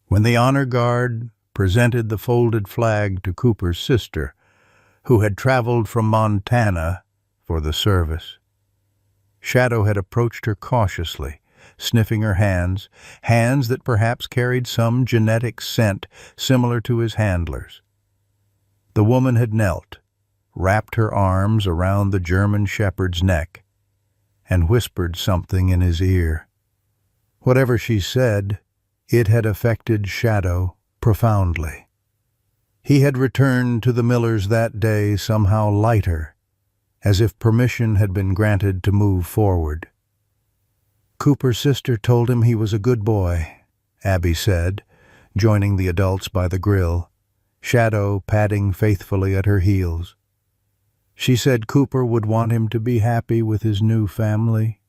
when the honor guard presented the folded flag to Cooper's sister, who had traveled from Montana for the service, Shadow had approached her cautiously, sniffing her hands that perhaps carried some genetic scent similar to his handler's. The woman had knelt, wrapped her arms around the German shepherd's neck, and whispered something in his ear. Whatever she said, it had affected Shadow profoundly. He had returned to the Millers that day somehow lighter, as if permission had been granted to move forward. Cooper's sister told him he was a good boy, Abby said, joining the adults by the grill, Shadow padding faithfully at her heels. She said Cooper would want him to be happy with his new family.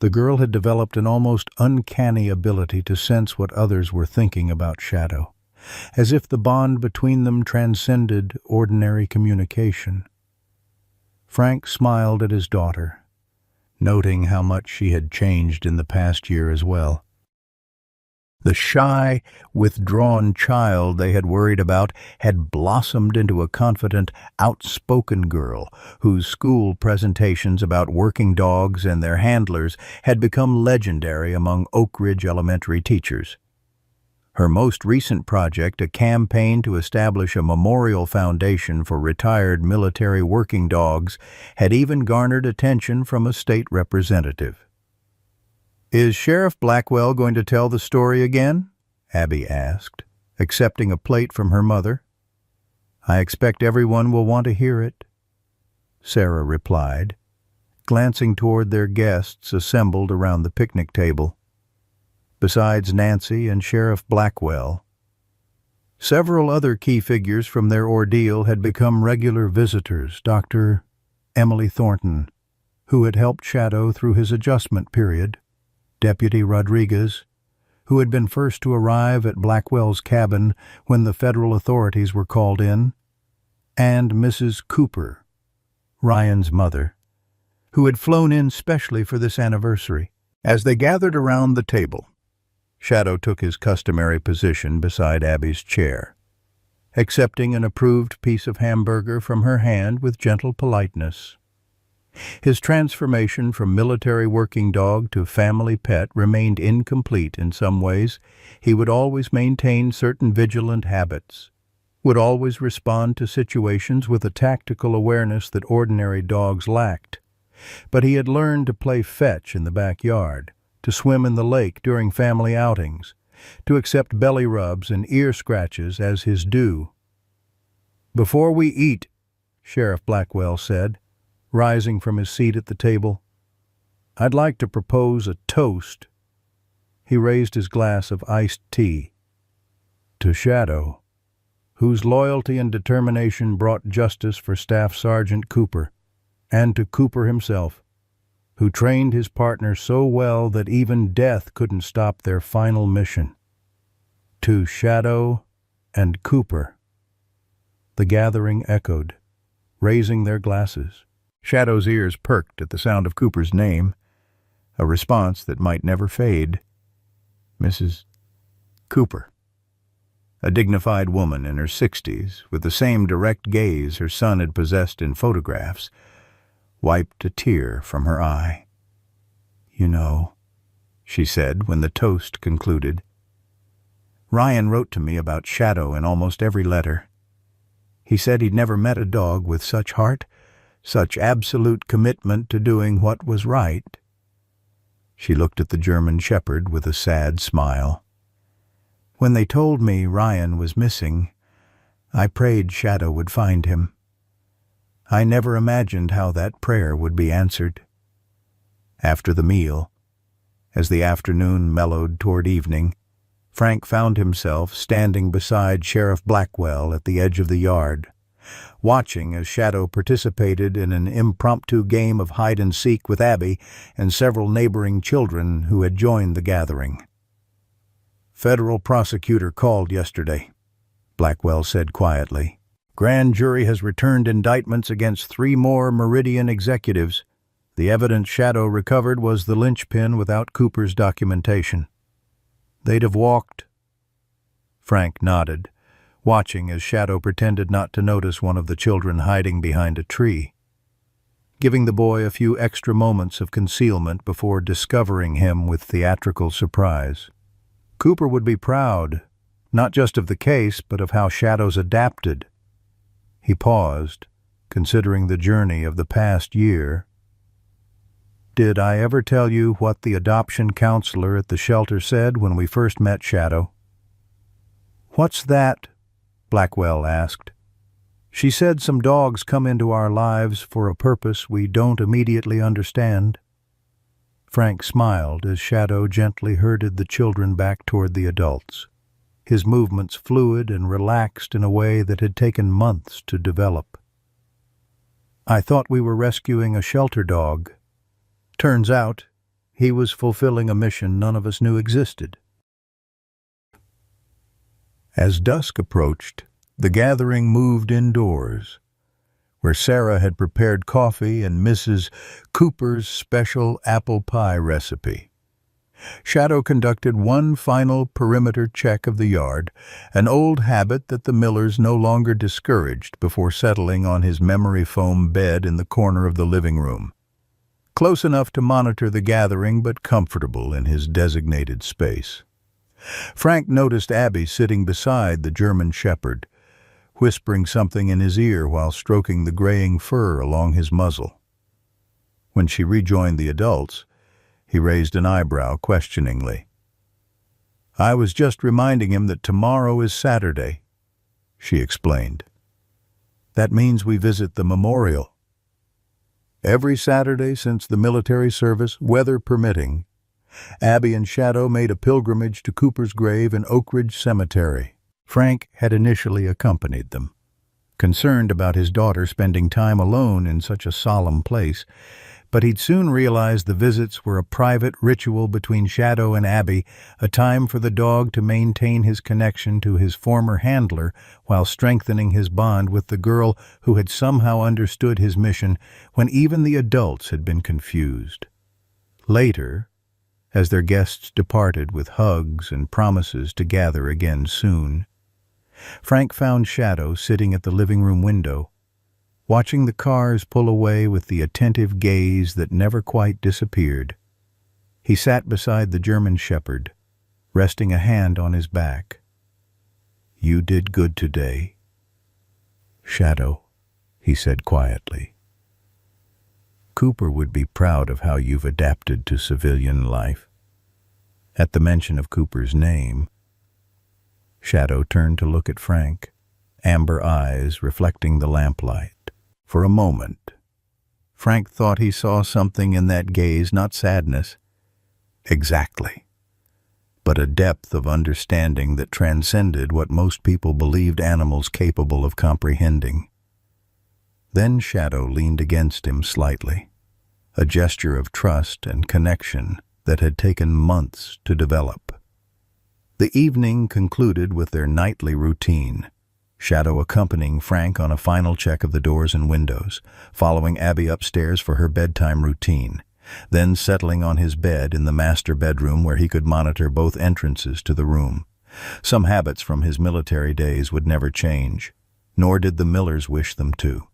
The girl had developed an almost uncanny ability to sense what others were thinking about Shadow, as if the bond between them transcended ordinary communication. Frank smiled at his daughter, noting how much she had changed in the past year as well. The shy, withdrawn child they had worried about had blossomed into a confident, outspoken girl whose school presentations about working dogs and their handlers had become legendary among Oak Ridge Elementary teachers. Her most recent project, a campaign to establish a memorial foundation for retired military working dogs, had even garnered attention from a state representative. "Is Sheriff Blackwell going to tell the story again?" Abby asked, accepting a plate from her mother. "I expect everyone will want to hear it," Sarah replied, glancing toward their guests assembled around the picnic table. Besides Nancy and Sheriff Blackwell, several other key figures from their ordeal had become regular visitors. Dr. Emily Thornton, who had helped Shadow through his adjustment period, Deputy Rodriguez, who had been first to arrive at Blackwell's cabin when the federal authorities were called in, and Mrs. Cooper, Ryan's mother, who had flown in specially for this anniversary. As they gathered around the table, Shadow took his customary position beside Abby's chair, accepting an approved piece of hamburger from her hand with gentle politeness. His transformation from military working dog to family pet remained incomplete in some ways. He would always maintain certain vigilant habits, would always respond to situations with a tactical awareness that ordinary dogs lacked. But he had learned to play fetch in the backyard, to swim in the lake during family outings, to accept belly rubs and ear scratches as his due. "Before we eat," Sheriff Blackwell said, rising from his seat at the table, "I'd like to propose a toast." He raised his glass of iced tea. "To Shadow, whose loyalty and determination brought justice for Staff Sergeant Cooper, and to Cooper himself, who trained his partner so well that even death couldn't stop their final mission. To Shadow and Cooper." The gathering echoed, raising their glasses. Shadow's ears perked at the sound of Cooper's name, a response that might never fade. Mrs. Cooper, a dignified woman in her 60s, with the same direct gaze her son had possessed in photographs, wiped a tear from her eye. "You know," she said when the toast concluded, "Ryan wrote to me about Shadow in almost every letter. He said he'd never met a dog with such heart, such absolute commitment to doing what was right." She looked at the German shepherd with a sad smile. "When they told me Ryan was missing, I prayed Shadow would find him. I never imagined how that prayer would be answered." After the meal, as the afternoon mellowed toward evening, Frank found himself standing beside Sheriff Blackwell at the edge of the yard, watching as Shadow participated in an impromptu game of hide-and-seek with Abby and several neighboring children who had joined the gathering. "Federal prosecutor called yesterday," Blackwell said quietly. "Grand jury has returned indictments against 3 more Meridian executives. The evidence Shadow recovered was the linchpin without Cooper's documentation. They'd have walked." Frank nodded, watching as Shadow pretended not to notice one of the children hiding behind a tree, giving the boy a few extra moments of concealment before discovering him with theatrical surprise. Cooper would be proud, not just of the case, but of how Shadow's adapted. He paused, considering the journey of the past year. "Did I ever tell you what the adoption counselor at the shelter said when we first met Shadow?" "What's that?" Blackwell asked. "She said some dogs come into our lives for a purpose we don't immediately understand." Frank smiled as Shadow gently herded the children back toward the adults, his movements fluid and relaxed in a way that had taken months to develop. "I thought we were rescuing a shelter dog. Turns out, he was fulfilling a mission none of us knew existed." As dusk approached, the gathering moved indoors, where Sarah had prepared coffee and Mrs. Cooper's special apple pie recipe. Shadow conducted one final perimeter check of the yard, an old habit that the Millers no longer discouraged, before settling on his memory foam bed in the corner of the living room, close enough to monitor the gathering but comfortable in his designated space. Frank noticed Abby sitting beside the German Shepherd, whispering something in his ear while stroking the graying fur along his muzzle. When she rejoined the adults, he raised an eyebrow questioningly. "I was just reminding him that tomorrow is Saturday," she explained. "That means we visit the memorial. Every Saturday since the military service, weather permitting, Abby and Shadow made a pilgrimage to Cooper's grave in Oak Ridge Cemetery." Frank had initially accompanied them, concerned about his daughter spending time alone in such a solemn place, but he'd soon realized the visits were a private ritual between Shadow and Abby, a time for the dog to maintain his connection to his former handler while strengthening his bond with the girl who had somehow understood his mission when even the adults had been confused. Later, as their guests departed with hugs and promises to gather again soon, Frank found Shadow sitting at the living room window, watching the cars pull away with the attentive gaze that never quite disappeared. He sat beside the German Shepherd, resting a hand on his back. "You did good today, Shadow," he said quietly. "Cooper would be proud of how you've adapted to civilian life." At the mention of Cooper's name, Shadow turned to look at Frank, amber eyes reflecting the lamplight. For a moment, Frank thought he saw something in that gaze, not sadness, exactly, but a depth of understanding that transcended what most people believed animals capable of comprehending. Then Shadow leaned against him slightly, a gesture of trust and connection that had taken months to develop. The evening concluded with their nightly routine, Shadow accompanying Frank on a final check of the doors and windows, following Abby upstairs for her bedtime routine, then settling on his bed in the master bedroom where he could monitor both entrances to the room. Some habits from his military days would never change, nor did the Millers wish them to.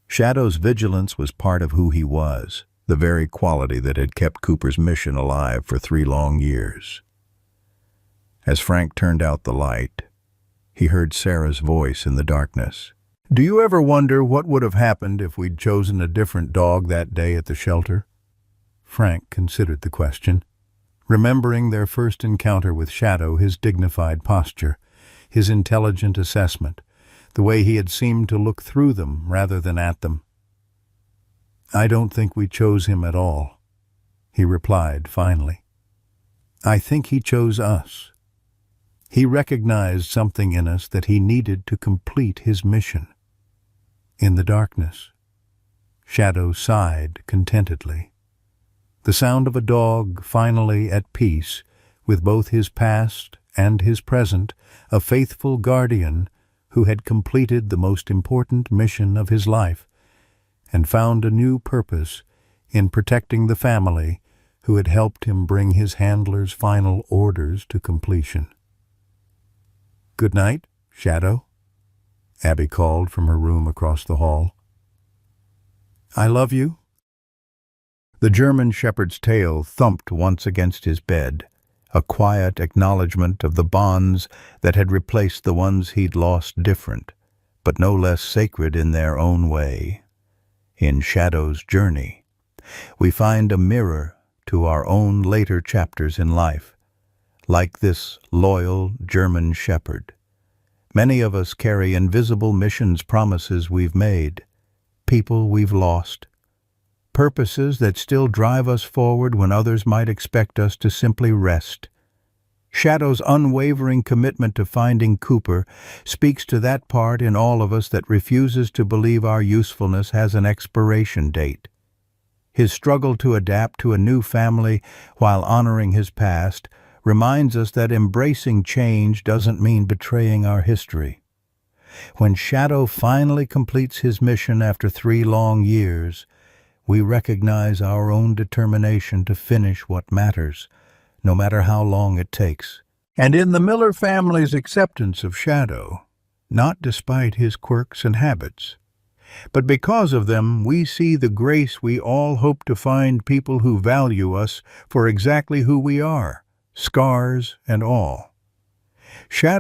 Shadow's vigilance was part of who he was, the very quality that had kept Cooper's mission alive for 3 long years. As Frank turned out the light, he heard Sarah's voice in the darkness. "Do you ever wonder what would have happened if we'd chosen a different dog that day at the shelter?" Frank considered the question, remembering their first encounter with Shadow, his dignified posture, his intelligent assessment, the way he had seemed to look through them rather than at them. "I don't think we chose him at all," he replied finally. "I think he chose us. He recognized something in us that he needed to complete his mission." In the darkness, Shadow sighed contentedly. The sound of a dog finally at peace with both his past and his present, a faithful guardian who had completed the most important mission of his life and found a new purpose in protecting the family who had helped him bring his handler's final orders to completion. "Good night, Shadow," Abby called from her room across the hall. "I love you." The German shepherd's tail thumped once against his bed, a quiet acknowledgment of the bonds that had replaced the ones he'd lost, different, but no less sacred in their own way. In Shadow's journey, we find a mirror to our own later chapters in life. Like this loyal German shepherd, many of us carry invisible missions, promises we've made, people we've lost, purposes that still drive us forward when others might expect us to simply rest. Shadow's unwavering commitment to finding Cooper speaks to that part in all of us that refuses to believe our usefulness has an expiration date. His struggle to adapt to a new family while honoring his past reminds us that embracing change doesn't mean betraying our history. When Shadow finally completes his mission after 3 long years, we recognize our own determination to finish what matters, no matter how long it takes. And in the Miller family's acceptance of Shadow, not despite his quirks and habits, but because of them, we see the grace we all hope to find people who value us for exactly who we are, scars and all. Shadow